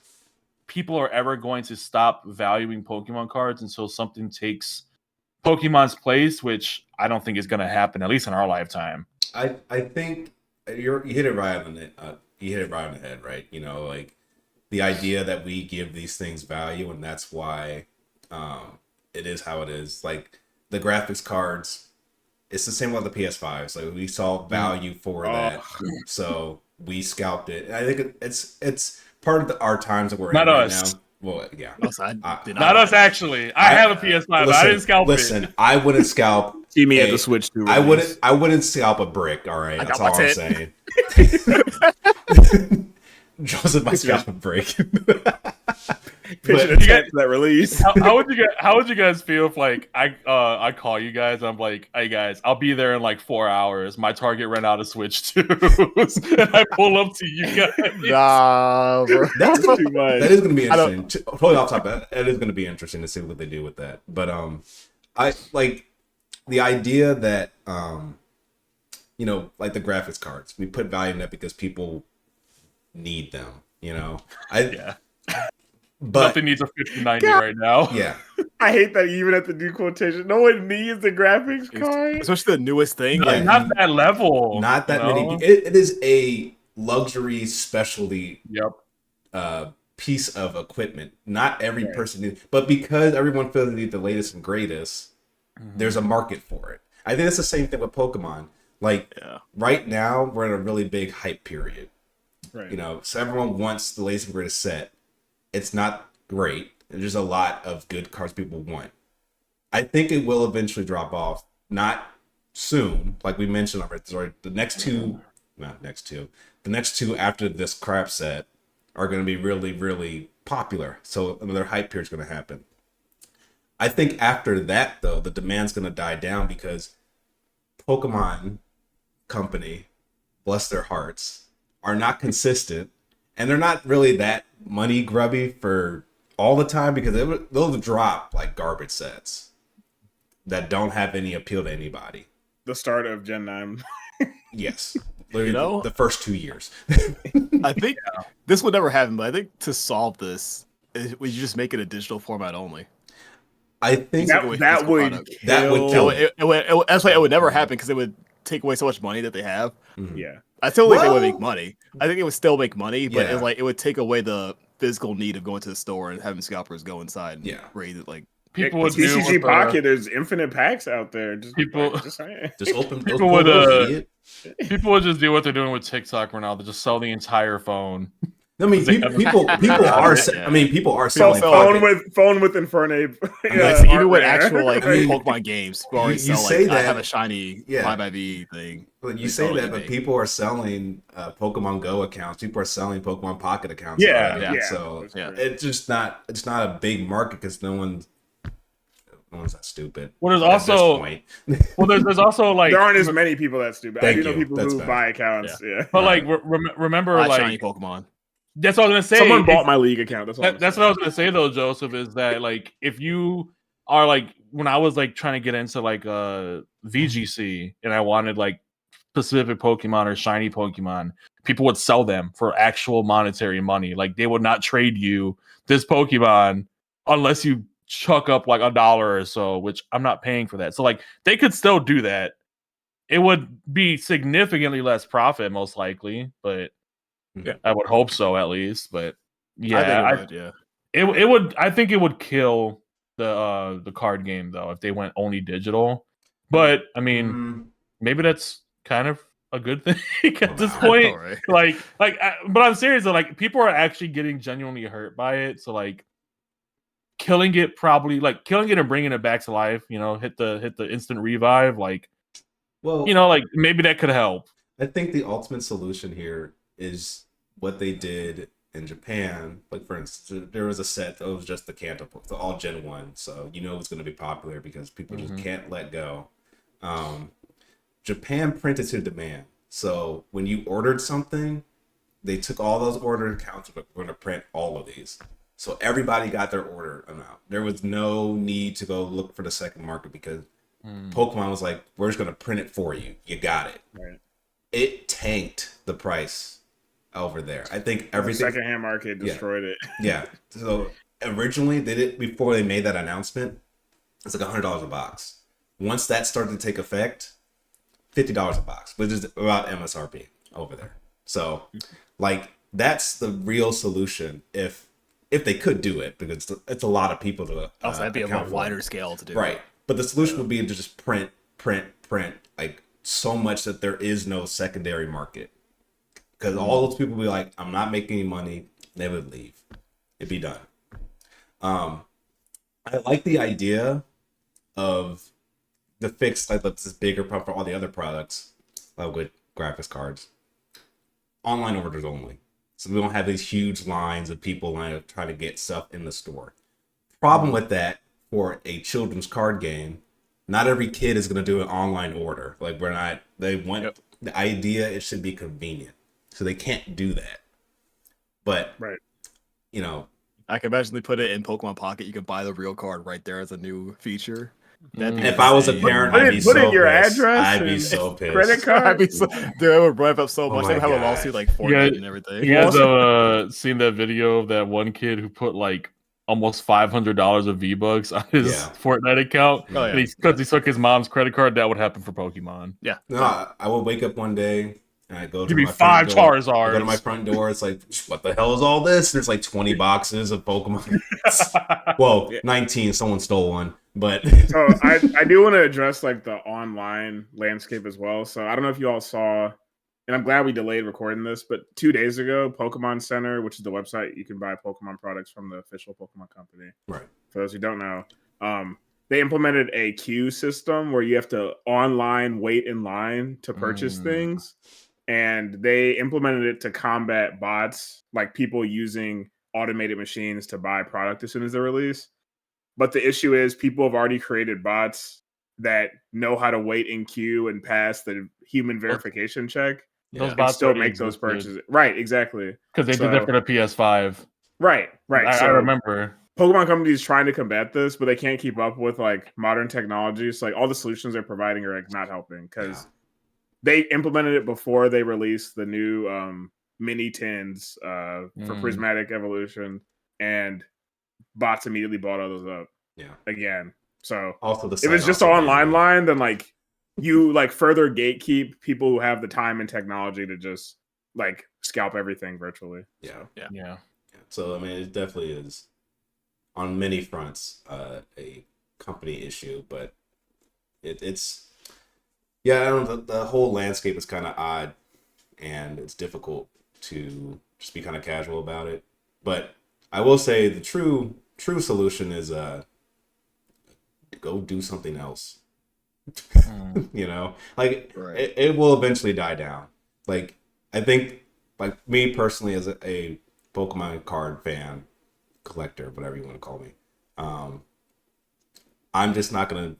people are ever going to stop valuing Pokemon cards until something takes Pokemon's place, which I don't think is going to happen, at least in our lifetime. I think you hit it right on the head, right? Like the idea that we give these things value, and that's why it is how it is. Like the graphics cards, it's the same with the PS5. So we saw value for that, so we scalped it. And I think it's part of our times that we're in right now. Well, yeah. Not us, actually. I have a PS5, but I didn't scalp it. Listen, I wouldn't scalp. See me at the Switch 2. I wouldn't scalp a brick, all right? That's all I'm saying. Joseph might scalp a brick. Pitching a tent for that release. How would you guys feel if like I call you guys and I'm like, hey guys, I'll be there in like 4 hours. My Target ran out of Switch 2s, and I pull up to you guys. Nah, bro. That's too much. That is going to be interesting. Totally off topic. That is going to be interesting to see what they do with that. But I like the idea that like the graphics cards. We put value in that because people need them. But nothing needs a 5090 right now. Yeah. I hate that you even have to do quotation. No one needs the graphics card. Especially the newest thing. Not that level. Not that many. It is a luxury specialty piece of equipment. Not every person needs, but because everyone feels they need the latest and greatest, there's a market for it. I think it's the same thing with Pokemon. Like right now, we're in a really big hype period. Right. So everyone wants the latest and greatest set. It's not great. There's a lot of good cards people want. I think it will eventually drop off not soon, like we mentioned already. The next two after this crap set are going to be really, really popular. So another hype period is going to happen. I think after that, though, the demand's going to die down because Pokemon Company, bless their hearts, are not consistent, and they're not really that money grubby for all the time because they'll drop like garbage sets that don't have any appeal to anybody. The start of Gen 9. Yes. Literally the first 2 years. I think this would never happen, but I think to solve this, we just make it a digital format only. I think that would kill it. That's why it would never happen because it would take away so much money that they have. Mm-hmm. Yeah, I still think they would make money. I think it would still make money, but Yeah. it would take away the physical need of going to the store and having scalpers go inside and raid it. Like people would TCG Pocket. There's infinite packs out there. Just open. People would just do what they're doing with TikTok right now. They just sell the entire phone. I mean, people are. I mean, people are selling phone with Infernape. Even with actual Pokemon games, people already sell I have a shiny Buy thing. But you say that, but people are selling Pokemon Go accounts. People are selling Pokemon Pocket accounts. So it's just not. It's not a big market because no one's that stupid. Well, there's also there's also like there aren't as many people that stupid. I do know people That's who bad. buy accounts. Yeah, but like remember like shiny Pokemon. That's what I was gonna say. Someone bought my league account. That's what I was gonna say though, Joseph, is that like if you are like when I was like trying to get into like VGC and I wanted like specific Pokemon or shiny Pokemon, people would sell them for actual monetary money. Like they would not trade you this Pokemon unless you chuck up like $1 or so, which I'm not paying for that. So like they could still do that. It would be significantly less profit, most likely, but I would hope so at least. But yeah, it would. I think it would kill the card game though if they went only digital. But I mean, maybe that's kind of a good thing at this point. Right. But I'm serious though. Like people are actually getting genuinely hurt by it. So like killing it and bringing it back to life. Hit the instant revive. Like, like maybe that could help. I think the ultimate solution here is what they did in Japan. Like for instance, there was a set that was just the Kanto, the all Gen 1, so it's going to be popular because people just can't let go. Japan printed to demand, so when you ordered something, they took all those order accounts. We're going to print all of these, so everybody got their order amount. There was no need to go look for the second market because Pokemon was like, we're just going to print it for you. You got it. Right. It tanked the price over there. I think everything. The secondhand market destroyed it. Yeah. So originally they did before they made that announcement. It's like $100 a box. Once that started to take effect, $50 a box, which is about MSRP over there. So, like that's the real solution if they could do it because it's a lot of people to. That'd be a wider scale to do. Right, but the solution would be to just print like so much that there is no secondary market. Because all those people would be like, I'm not making any money. They would leave. It'd be done. I like the idea of the fix, like this bigger problem for all the other products, like with graphics cards. Online orders only. So we don't have these huge lines of people trying to get stuff in the store. Problem with that for a children's card game, not every kid is going to do an online order. Like the idea, it should be convenient. So they can't do that. But, I can imagine they put it in Pokemon Pocket. You can buy the real card right there as a new feature. If I was a parent, I'd be so pissed. Put in your address. I'd be so pissed. Credit card. Dude, I would rev up so much. They would have a lawsuit like Fortnite and everything. You guys seen that video of that one kid who put like almost $500 of V-Bucks on his Fortnite account? Oh, yeah. Because he took his mom's credit card. That would happen for Pokemon. Yeah. No, I would wake up one day and I go to give me my 5 Charizards. Charizards. Go to my front door. It's like, what the hell is all this? There's like 20 boxes of Pokemon. Well, 19. Someone stole one. But so I do want to address like the online landscape as well. So I don't know if you all saw, and I'm glad we delayed recording this, but 2 days ago, Pokemon Center, which is the website you can buy Pokemon products from the official Pokemon company. Right. For those who don't know, they implemented a queue system where you have to online wait in line to purchase things. And they implemented it to combat bots, like people using automated machines to buy product as soon as they release. But the issue is people have already created bots that know how to wait in queue and pass the human verification check. Those And bots still already make those existed. purchases. Right, exactly. Because they did that for the PS5. Right. I remember. Pokemon Company is trying to combat this, but they can't keep up with like modern technology. So like all the solutions they're providing are like not helping because they implemented it before they released the new mini tins for Prismatic Evolution, and bots immediately bought all those up. Yeah. Again. So also the if it's just an online line, then like you like further gatekeep people who have the time and technology to just like scalp everything virtually. Yeah. So I mean, it definitely is on many fronts a company issue, but it's I don't know, the whole landscape is kind of odd, and it's difficult to just be kind of casual about it. But I will say the true solution is go do something else. You know, like it will eventually die down. Like I think, like me personally as a Pokemon card fan, collector, whatever you want to call me, I'm just not gonna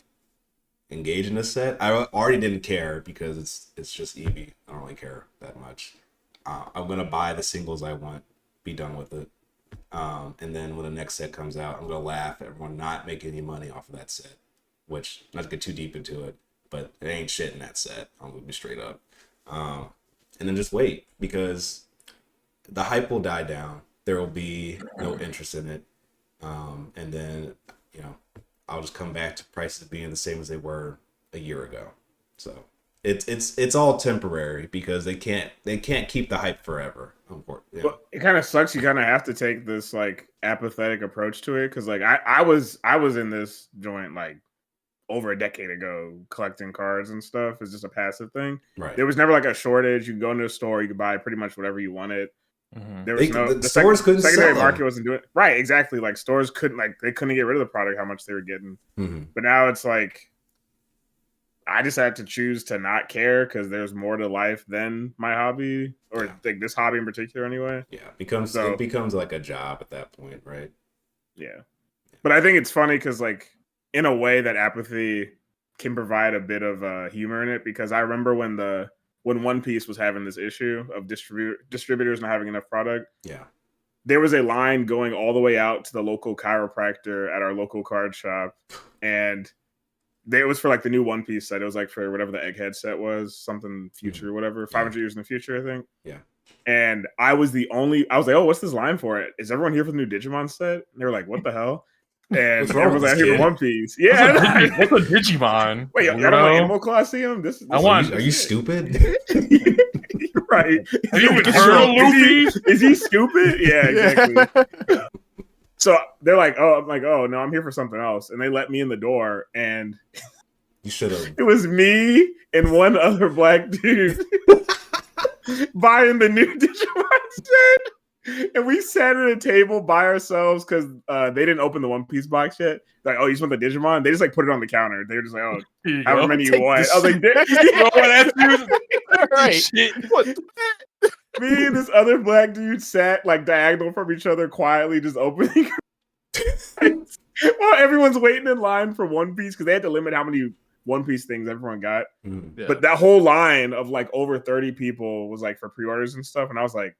engage in this set. I already didn't care because it's just Eevee. I don't really care that much. I'm gonna buy the singles I want, be done with it, and then when the next set comes out, I'm gonna laugh at everyone not making any money off of that set. Which, not to get too deep into it, but it ain't shit in that set. I'm gonna be straight up, and then just wait because the hype will die down. There will be no interest in it, and then I'll just come back to prices being the same as they were a year ago. So it's all temporary because they can't keep the hype forever. Well, it kind of sucks. You kind of have to take this like apathetic approach to it because like I was in this joint like over a decade ago collecting cards and stuff. It's just a passive thing. Right. There was never like a shortage. You could go into a store, you could buy pretty much whatever you wanted. There was the stores couldn't secondary sell market wasn't doing it. Right, exactly. Like stores couldn't they couldn't get rid of the product how much they were getting. But now it's like I just had to choose to not care because there's more to life than my hobby or like this hobby in particular anyway. Yeah, it becomes like a job at that point, right? Yeah. But I think it's funny because like in a way that apathy can provide a bit of humor in it because I remember when One Piece was having this issue of distributors not having enough product. Yeah. There was a line going all the way out to the local chiropractor at our local card shop. And it was for like the new One Piece set. It was like for whatever the Egghead set was, something future, whatever, 500 years in the future, I think. Yeah. And I was like, oh, what's this line for it? Is everyone here for the new Digimon set? And they were like, what the hell? And everyone's like, here for One Piece. Yeah. What's a Digimon? Wait, y'all don't want Animal Colosseum? Are you stupid? You're right. Have you even heard of Luffy? Is he stupid? Yeah, exactly. So they're like, oh, I'm like, oh, no, I'm here for something else. And they let me in the door. And you should have. It was me and one other black dude buying the new Digimon set. And we sat at a table by ourselves because they didn't open the One Piece box yet. Like, oh, you just want the Digimon? They just like put it on the counter. They were just like, oh, however many you want. I was like, right. Shit. Me and this other black dude sat like diagonal from each other, quietly just opening. While everyone's waiting in line for One Piece because they had to limit how many One Piece things everyone got. Yeah. But that whole line of like over 30 people was like for pre-orders and stuff. And I was like,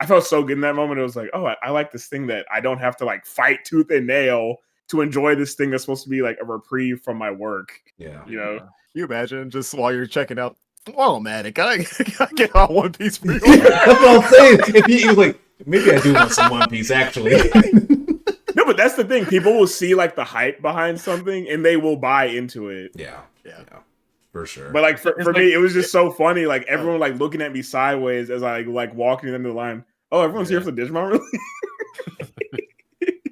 I felt so good in that moment. It was like, oh, I like this thing that I don't have to like fight tooth and nail to enjoy this thing that's supposed to be like a reprieve from my work. Yeah. You know? Can you imagine just while you're checking out, oh man, can I get on One Piece for you? That's what I'm saying. If he was like, maybe I do want some One Piece actually. No, but that's the thing. People will see like the hype behind something and they will buy into it. Yeah. For sure. But like for me, it was just so funny. Like everyone like looking at me sideways as I like walking into the line. Oh, everyone's here for the Digimon really?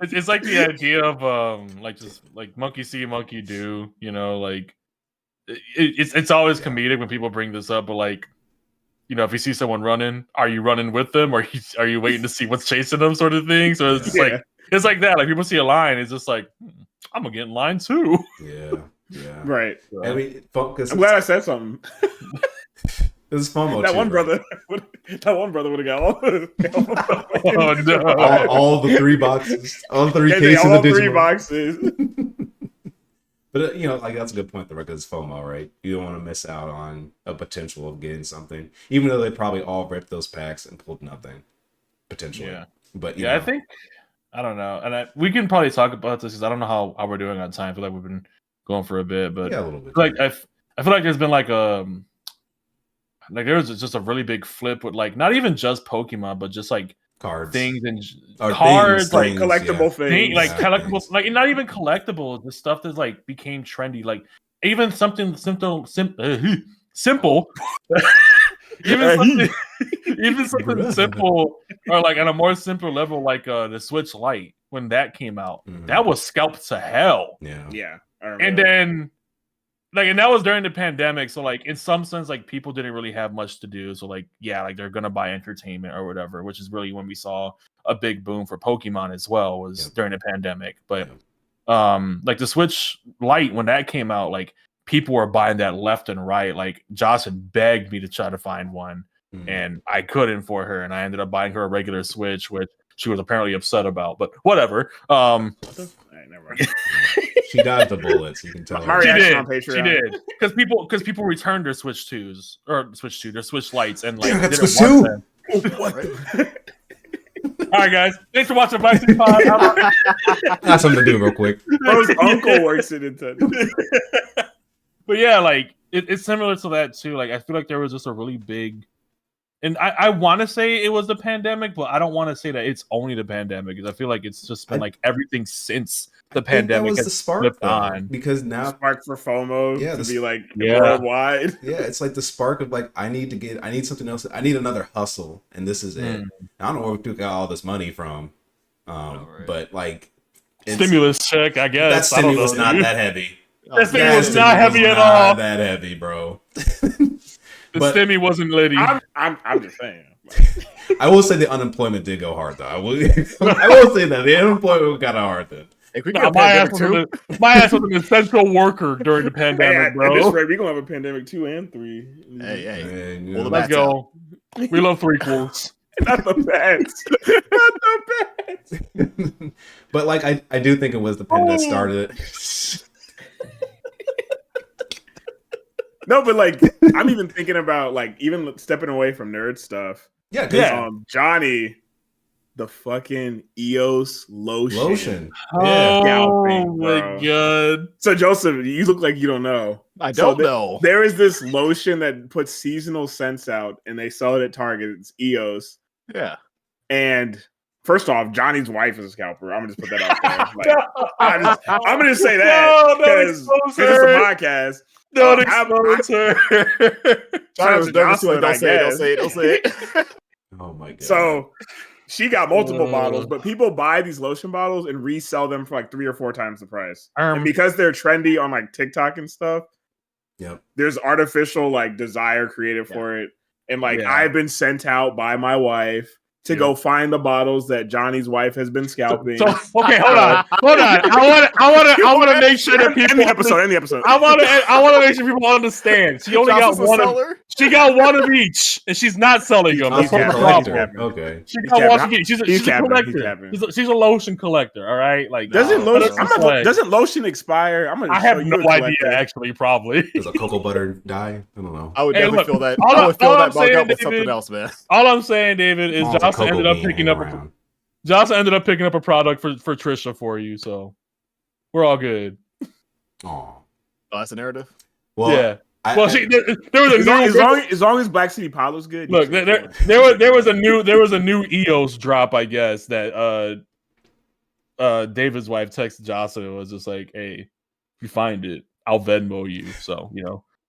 It's like the idea of like just like monkey see, monkey do, you know, like it's always comedic when people bring this up, but like, you know, if you see someone running, are you running with them or are you waiting to see what's chasing them sort of thing? So it's just like it's like that. Like people see a line, it's just like I'm gonna get in line too. Yeah. Right. I mean, focus. I'm glad I said something. It was FOMO. That too, one right? brother. That one brother would have got Oh, no. all the 3 boxes, all 3 Yeah, cases all of 3 digital boxes. But you know, like that's a good point, though, because it's FOMO, right? You don't want to miss out on a potential of getting something, even though they probably all ripped those packs and pulled nothing, potentially. Yeah. But you Yeah, know, I think I don't know, and we can probably talk about this because I don't know how we're doing on time. I feel like we've been going for a bit, but yeah, a little bit. like I feel like there's been like there was just a really big flip with like not even just Pokemon, but just like cards, things and Or cards, Like things, collectible thing, things. like Yeah, collectibles, things. like not even collectibles. The stuff that like became trendy, like even something simple, simple. even something, even something Bruh. simple, or like on a more simple level, like the Switch Lite when that came out, that was scalped to hell. Yeah. Yeah. I And remember. then like, and that was during the pandemic, so like in some sense, like people didn't really have much to do, so like yeah, like they're gonna buy entertainment or whatever, which is really when we saw a big boom for Pokemon as well, was during the pandemic. But like the Switch Lite when that came out, like people were buying that left and right. Like Josh had begged me to try to find one, and I couldn't for her, and I ended up buying her a regular Switch, which she was apparently upset about, but whatever. All right, never mind. She dodged the bullets. You can tell. My her. reaction on Patreon. She did, because people returned their Switch 2s or Switch 2, their Switch Lights, and like Damn, that's didn't Switch want 2. them. What? All right, guys, thanks for watching Black City Pod. Got something to do real quick. Bro's uncle works at Nintendo. But yeah, like it's similar to that too. Like I feel like there was just a really big, and I want to say it was the pandemic, but I don't want to say that it's only the pandemic because I feel like it's just been like everything since the pandemic that was has the spark flipped though, on. because now Spark for FOMO to be like Yeah. worldwide. yeah, it's like the spark of like I need something else. I need another hustle, and this is it. I don't know where we took all this money from, but like Stimulus check, I guess. that stimulus not that heavy. That stimulus not heavy at all. That heavy, bro. The stimmy wasn't litty. I'm just saying. I will say the unemployment did go hard though. I will say that the unemployment got hard then. If we Nah, get a pandemic too, my ass was an essential worker during the pandemic, At bro. this rate, we're gonna have a pandemic 2 and 3. hey, And, you Well, know, the Let's go. We love threequels. Not the best. Not the best. but like I do think it was the pen that started it. No, but like I'm even thinking about like even stepping away from nerd stuff. Yeah. Johnny, the fucking EOS lotion. Yeah. Oh my god. So Joseph, you look like you don't know. I don't know. There is this lotion that puts seasonal scents out, and they sell it at Target. It's EOS. Yeah. And first off, Johnny's wife is a scalper. I'm gonna just put that out there. Like, I'm gonna just say that because it's a podcast. Don't expose her. Johnny was nervous. Jocelyn, Don't say it. Oh my god. So she got multiple bottles, but people buy these lotion bottles and resell them for like 3 or 4 times the price. And because they're trendy on like TikTok and stuff, there's artificial like desire created for it. And like I've been sent out by my wife to go find the bottles that Johnny's wife has been scalping. So okay, hold on. I want to make sure that people end the episode. I want to make sure people understand. She only got one. She got one of each, and she's not selling them. That's the problem. Okay. She got one. She's a collector. She's a lotion collector. All right. Like doesn't lotion expire? I have no idea. Actually, probably. Does a cocoa butter die? I don't know. I would definitely feel that. I would fill that bug up with something else, man. All I'm saying, David, is Josh ended up picking up a product for Trisha for you, so we're all good. Oh, that's a narrative. Well, yeah. There was a as long as Black City Pod was good. Look, there was a new EOS drop, I guess, that David's wife texted Jocelyn and was just like, "Hey, if you find it, I'll Venmo you." So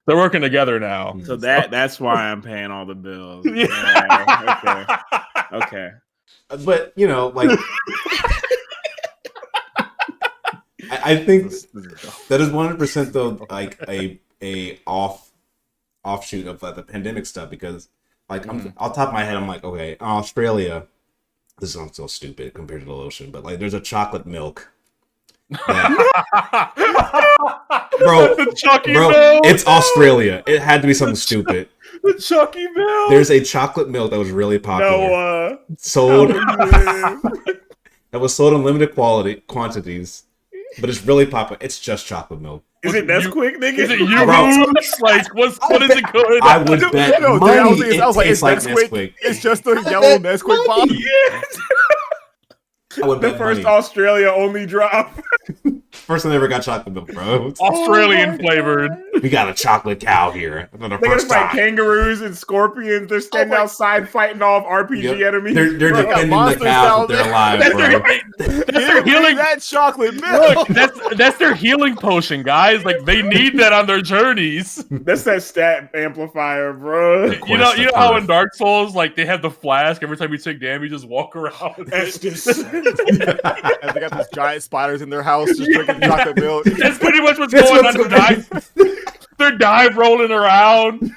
they're working together now. So that's why I'm paying all the bills. Yeah, okay. But like I think that is 100% though like a offshoot of like the pandemic stuff, because like I'm off the top of my head I'm like, okay, Australia, this sounds so stupid compared to the lotion, but like there's a chocolate milk Bro, The Chucky bro, milk. it's Australia. It had to be something stupid. The Chucky milk. There's a chocolate milk that was really popular. No, Sold. how you live? That was sold in limited quantities, but it's really popular. It's just chocolate milk. Is it Nesquik, nigga? Is it Bro. Yoo-Hoo's? Like, what is it good? I would bet No, dude, money I was thinking, it I was like, tastes it's like Nesquik. Nesquik. It's just a yellow Nesquik bottle. Yeah. I would The bet first money. Australia only drop. First time I ever got chocolate milk, bro. Australian Oh my flavored. We got a chocolate cow here. For the They gotta first fight time. kangaroos and scorpions. They're standing outside fighting off RPG Yep. enemies. They're bro. defending the monsters cows down if they're there. alive, That's bro. their healing. that chocolate milk. Look, that's their healing potion, guys. Like they need that on their journeys. That's that stat amplifier, bro. You know how in Dark Souls, like they have the flask. Every time you take damage, you just walk around. with That's it. just And they got these giant spiders in their house just drinking chocolate milk. That's pretty much what's That's going what's on. going They're dive rolling around.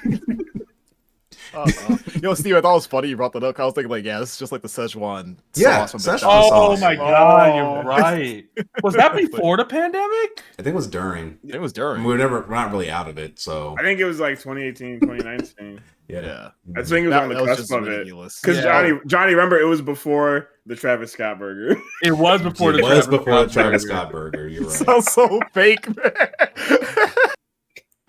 You know, Steve, I thought it was funny you brought that up. I was thinking, like, yeah, this is just like the Szechuan Yeah, sauce from Szechuan McDonald's. Oh sauce. my god, Oh. you're right. Was that before the pandemic? I think it was during. It was I mean, during. we're not really out of it, so I think it was like 2018, 2019. Yeah. I think it was on the cusp just of it. ridiculous. Because Yeah. Johnny, remember it was before the Travis Scott burger. It was before it the was Travis before the Scott Travis burger. Scott burger. You're right. Sounds so fake, man.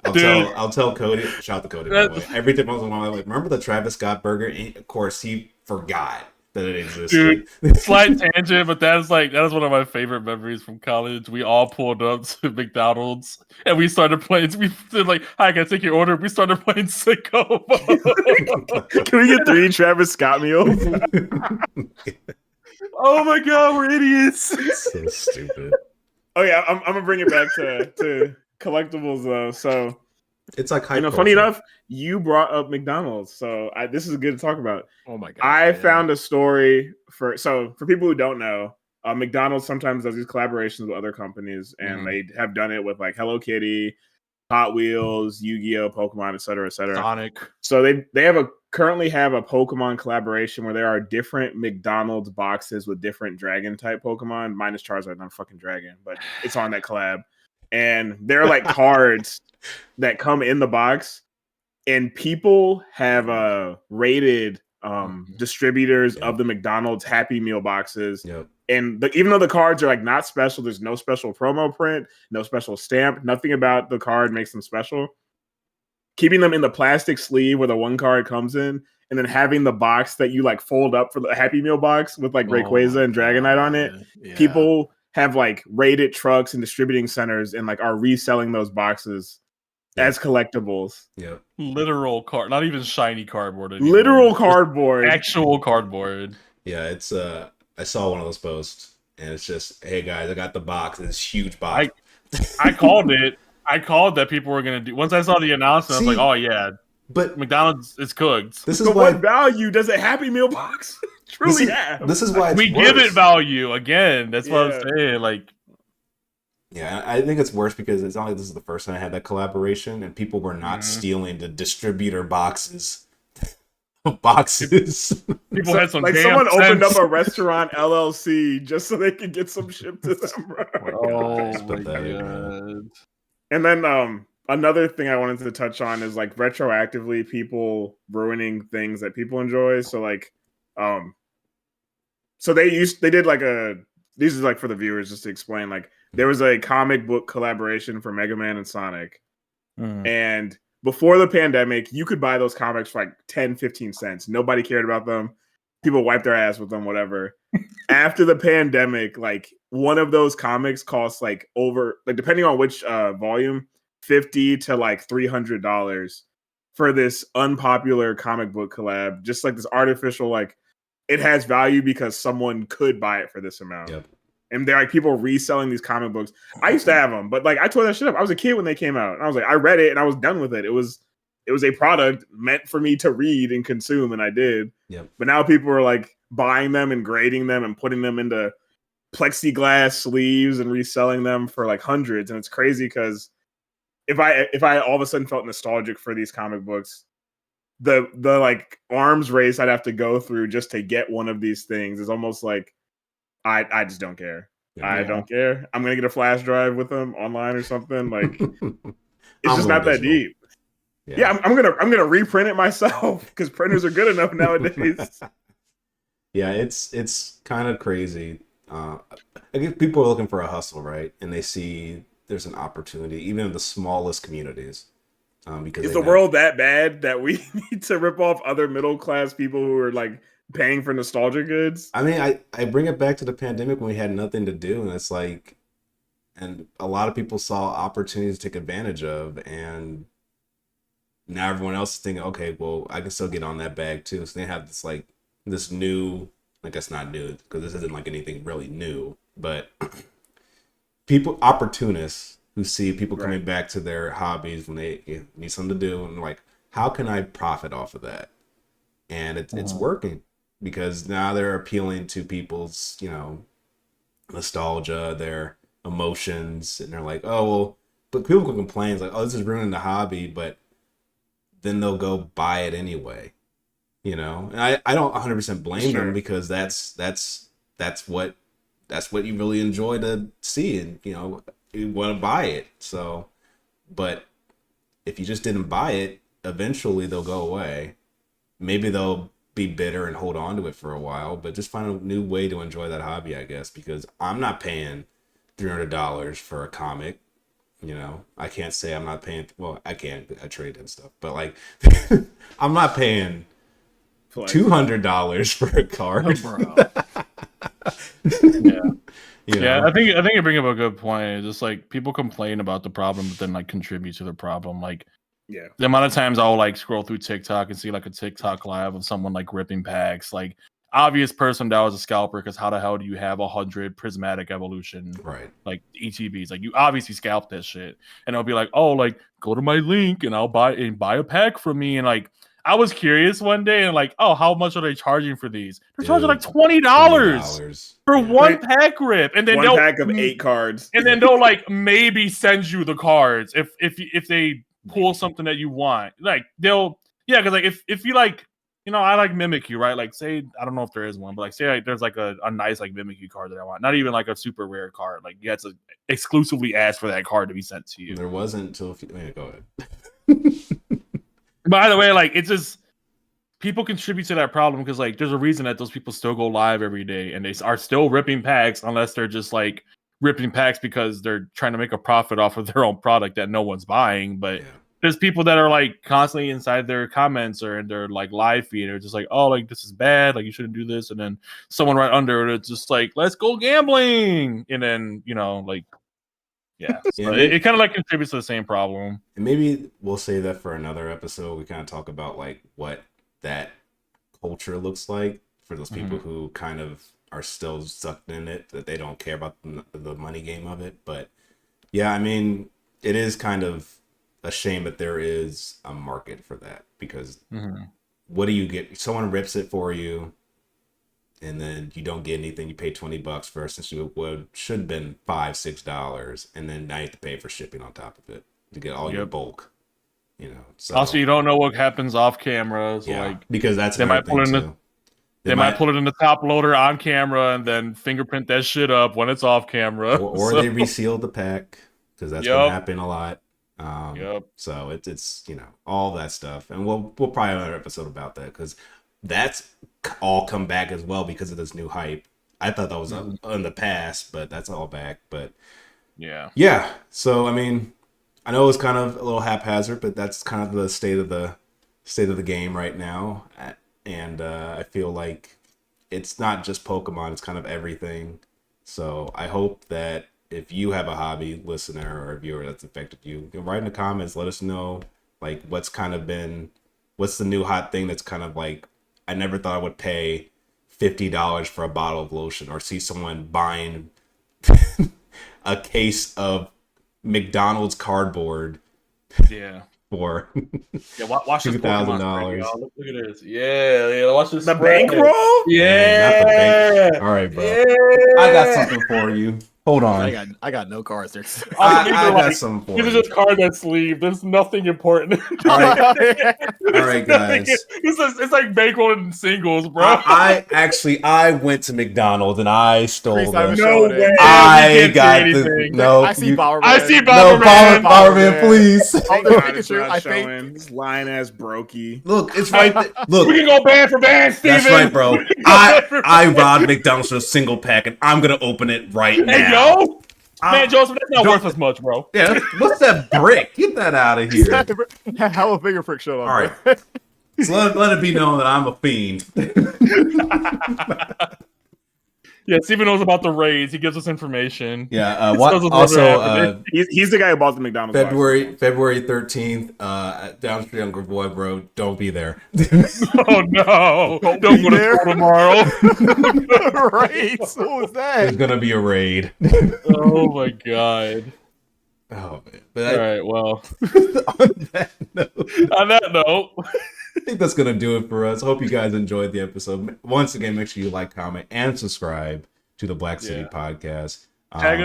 I'll tell Cody. Shout out to Cody, by the way. Every time once in a while, I'm like, remember the Travis Scott burger? And of course, he forgot that it existed. Slight tangent, but that is one of my favorite memories from college. We all pulled up to McDonald's and we started playing. We said like, "Hi, can I take your order?" We started playing Sicko Mode. Can we get 3 Travis Scott meals? Oh my god, we're idiots. So stupid. Oh yeah, I'm gonna bring it back to collectibles though. So It's like hype you know, funny culture. enough, you brought up McDonald's, so this is good to talk about. Oh my god. I man. found a story for people who don't know, McDonald's sometimes does these collaborations with other companies, and they have done it with like Hello Kitty, Hot Wheels, Yu-Gi-Oh, Pokemon, et cetera, et cetera. Sonic. So they currently have a Pokemon collaboration where there are different McDonald's boxes with different dragon type Pokemon, minus Charizard, not a fucking dragon, but it's on that collab. And they're like cards that come in the box, and people have rated distributors of the McDonald's Happy Meal boxes. Yep. And even though the cards are like not special, there's no special promo print, no special stamp, nothing about the card makes them special. Keeping them in the plastic sleeve where the one card comes in, and then having the box that you like fold up for the Happy Meal box with like Rayquaza and Dragonite on it. Yeah. People have like raided trucks and distributing centers and like are reselling those boxes as collectibles. Yep. Literal card, not even shiny cardboard anymore. Literal cardboard. Actual cardboard. Yeah, it's I saw one of those posts and it's just, hey guys, I got the box, this huge box. I called it. I called that people were gonna do. Once I saw the announcement, I was like, "Oh yeah, but McDonald's is cooked." this is But why what value does a Happy Meal box truly have? this is why it's We worse. give it value again. That's what Yeah. I'm saying. Like, Yeah, I think it's worse because it's not like this is the first time I had that collaboration, and people were not stealing the distributor boxes. Boxes. people had some Like damn someone opened sense. up a restaurant LLC just so they could get some shipped to them, bro. Oh It's my pathetic, god! And then another thing I wanted to touch on is like retroactively people ruining things that people enjoy. So like so they did like these are like for the viewers just to explain, like there was a comic book collaboration for Mega Man and Sonic. And before the pandemic, you could buy those comics for like 10, 15 cents. Nobody cared about them. People wiped their ass with them, whatever. After the pandemic, like one of those comics costs like over, like depending on which volume, $50 to like $300 for this unpopular comic book collab. Just like this artificial, like it has value because someone could buy it for this amount. Yep. And they're like people reselling these comic books. I used to have them, but like I tore that shit up. I was a kid when they came out, and I was like, I read it and I was done with it. It was a product meant for me to read and consume, and I did. Yep. But now people are like buying them and grading them and putting them into plexiglass sleeves and reselling them for like hundreds. And it's crazy because if I all of a sudden felt nostalgic for these comic books, the like arms race I'd have to go through just to get one of these things is almost like I just don't care. I don't care. I'm gonna get a flash drive with them online or something. Like it's I'm just going not that digital. deep. Yeah, I'm gonna reprint it myself because printers are good enough nowadays. Yeah, it's kind of crazy. I guess people are looking for a hustle, right? And they see there's an opportunity, even in the smallest communities. Because Is the world that bad that we need to rip off other middle class people who are like paying for nostalgia goods? I mean, I bring it back to the pandemic when we had nothing to do, and it's like, and a lot of people saw opportunities to take advantage of, and now everyone else is thinking, okay, well, I can still get on that bag too. So they have this like this new, I guess not new because this isn't like anything really new, but people opportunists who see people coming back to their hobbies when they need something to do, and like, how can I profit off of that? And it's working because now they're appealing to people's, you know, nostalgia, their emotions, and they're like, oh well, but people can complain it's like, oh, this is ruining the hobby, but then they'll go buy it anyway, you know. And I don't 100% blame them because that's what you really enjoy to see, and you know you want to buy it. So, but if you just didn't buy it, eventually they'll go away. Maybe they'll be bitter and hold on to it for a while, but just find a new way to enjoy that hobby, I guess, because I'm not paying $300 for a comic. You know, I can't say I'm not paying. Well, I can. I trade and stuff, but like, I'm not paying $200 for a card. Oh, bro. Yeah. You know? Yeah, I think you bring up a good point. It's just like people complain about the problem, but then like contribute to the problem. Like, Yeah, the amount of times I'll like scroll through TikTok and see like a TikTok live of someone like ripping packs. Like, obvious person that was a scalper because how the hell do you have 100 prismatic evolution right? like ETBs? Like, you obviously scalped that shit, and it'll be like, oh, like go to my link and I'll buy a pack from me. And like, I was curious one day and like, oh, how much are they charging for these? They're charging like $20 for one pack rip, and then one pack of 8 cards, and then they'll like maybe send you the cards if they pull something that you want. Like they'll because like if you like, you know, I like Mimikyu, right? Like, say, I don't know if there is one, but like, say like, there's like a nice like Mimikyu card that I want, not even like a super rare card. Like, you have to exclusively ask for that card to be sent to you. There wasn't until go ahead. By the way, like, it's just people contribute to that problem because like there's a reason that those people still go live every day and they are still ripping packs, unless they're just like ripping packs because they're trying to make a profit off of their own product that no one's buying. But there's people that are like constantly inside their comments or in their like live feed are just like, oh, like this is bad, like you shouldn't do this, and then someone right under it it's just like, let's go gambling, and then, you know, like, so it kind of like contributes to the same problem. And maybe we'll say that for another episode. We kind of talk about like what that culture looks like for those people who kind of are still sucked in it, that they don't care about the money game of it. But yeah, I mean, it is kind of a shame that there is a market for that, because what do you get? Someone rips it for you, and then you don't get anything. You pay $20 for essentially what should have been $5-6, and then now you have to pay for shipping on top of it to get all your bulk. You know. So also, you don't know what happens off camera. So like, because that's they might pull it in too. They might put it in the top loader on camera and then fingerprint that shit up when it's off camera. Or they reseal the pack, because that's gonna happen a lot. So it's you know, all that stuff, and we'll probably have another episode about that, because that's all come back as well because of this new hype. I thought that was in the past, but that's all back. But yeah. So I mean, I know it's kind of a little haphazard, but that's kind of the state of the game right now. And I feel like it's not just Pokemon, it's kind of everything. So I hope that if you have a hobby, listener or viewer, that's affected you, you can write in the comments, let us know like what's the new hot thing that's kind of like, I never thought I would pay $50 for a bottle of lotion, or see someone buying a case of McDonald's cardboard for watch this $2,000. Look at this. Watch this. The bankroll? Not the bank. All right, bro. I got something for you. Hold on. I got no cards. There's I got some for These are you. just cards that sleeve. There's nothing important. All right, guys. It's like bankrolling singles, bro. I went to McDonald's and I stole Chris, them. No way. I got the no. I see Bomberman. I see No, Bomberman. Bomberman, please. Oh, the God, it's Pikachu, not I showing. think. This line ass brokey. Look, it's right there. Look, We can go band for band, Steven. that's right, bro. I robbed McDonald's with a single pack, and I'm gonna open it right now. Hey, yo. Man, Joseph, that's not don't- worth as much, bro. Yeah, what's that brick? Get that out of here. How a fingerprint show up. All right. So let it be known that I'm a fiend. Yeah, Steven knows about the raids. He gives us information. Yeah. He tells us what's happening. He's the guy who bought the McDonald's. box. February 13th, at Down Street on Gravois Road. Don't be there. Oh no! Don't go to there. school tomorrow. Right. So what was There's that? gonna be a raid. Oh my god! Oh man. But All right, well, on that note, on that note, I think that's gonna do it for us. Hope you guys enjoyed the episode. Once again, make sure you like, comment, and subscribe to the Black City Podcast. tag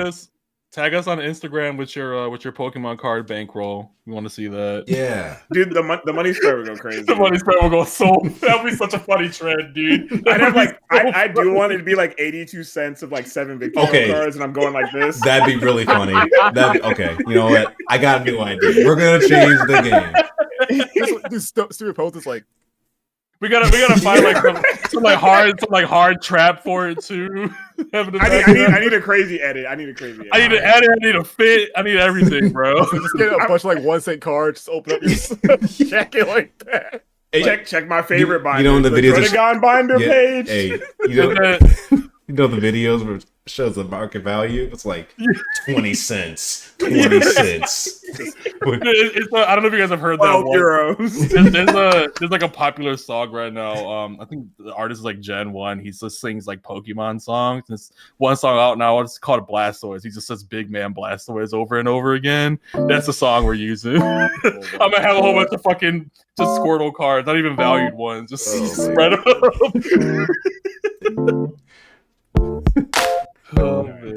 us on Instagram with your Pokemon card bankroll. We want to see that. Yeah. Dude, the money spread would go crazy. The money spread will go so. That'd be such a funny trend, dude. I do want it to be like 82 cents of like 7 victory cards, and I'm going like this. That'd be really funny. Okay, you know what? I got a new idea. We're gonna change the game. This stupid post is like, we gotta find like some hard trap for it too. I need a crazy edit. I need a crazy edit. I need an edit. I need a fit. I need everything, bro. just get a bunch of like 1 cent cards, just open up your jacket like that. Hey, check my favorite binder. You know when the videos Renegon binder page. Hey, you know the videos where it shows the market value? It's like 20 cents. 20 cents. I don't know if you guys have heard that. €12. There's like a popular song right now. I think the artist is like Gen 1. He just sings like Pokemon songs. There's one song out now. It's called Blastoise. He just says Big Man Blastoise over and over again. That's the song we're using. I'm gonna have a whole bunch of fucking just Squirtle cards, not even valued ones. Just spread them. Oh man.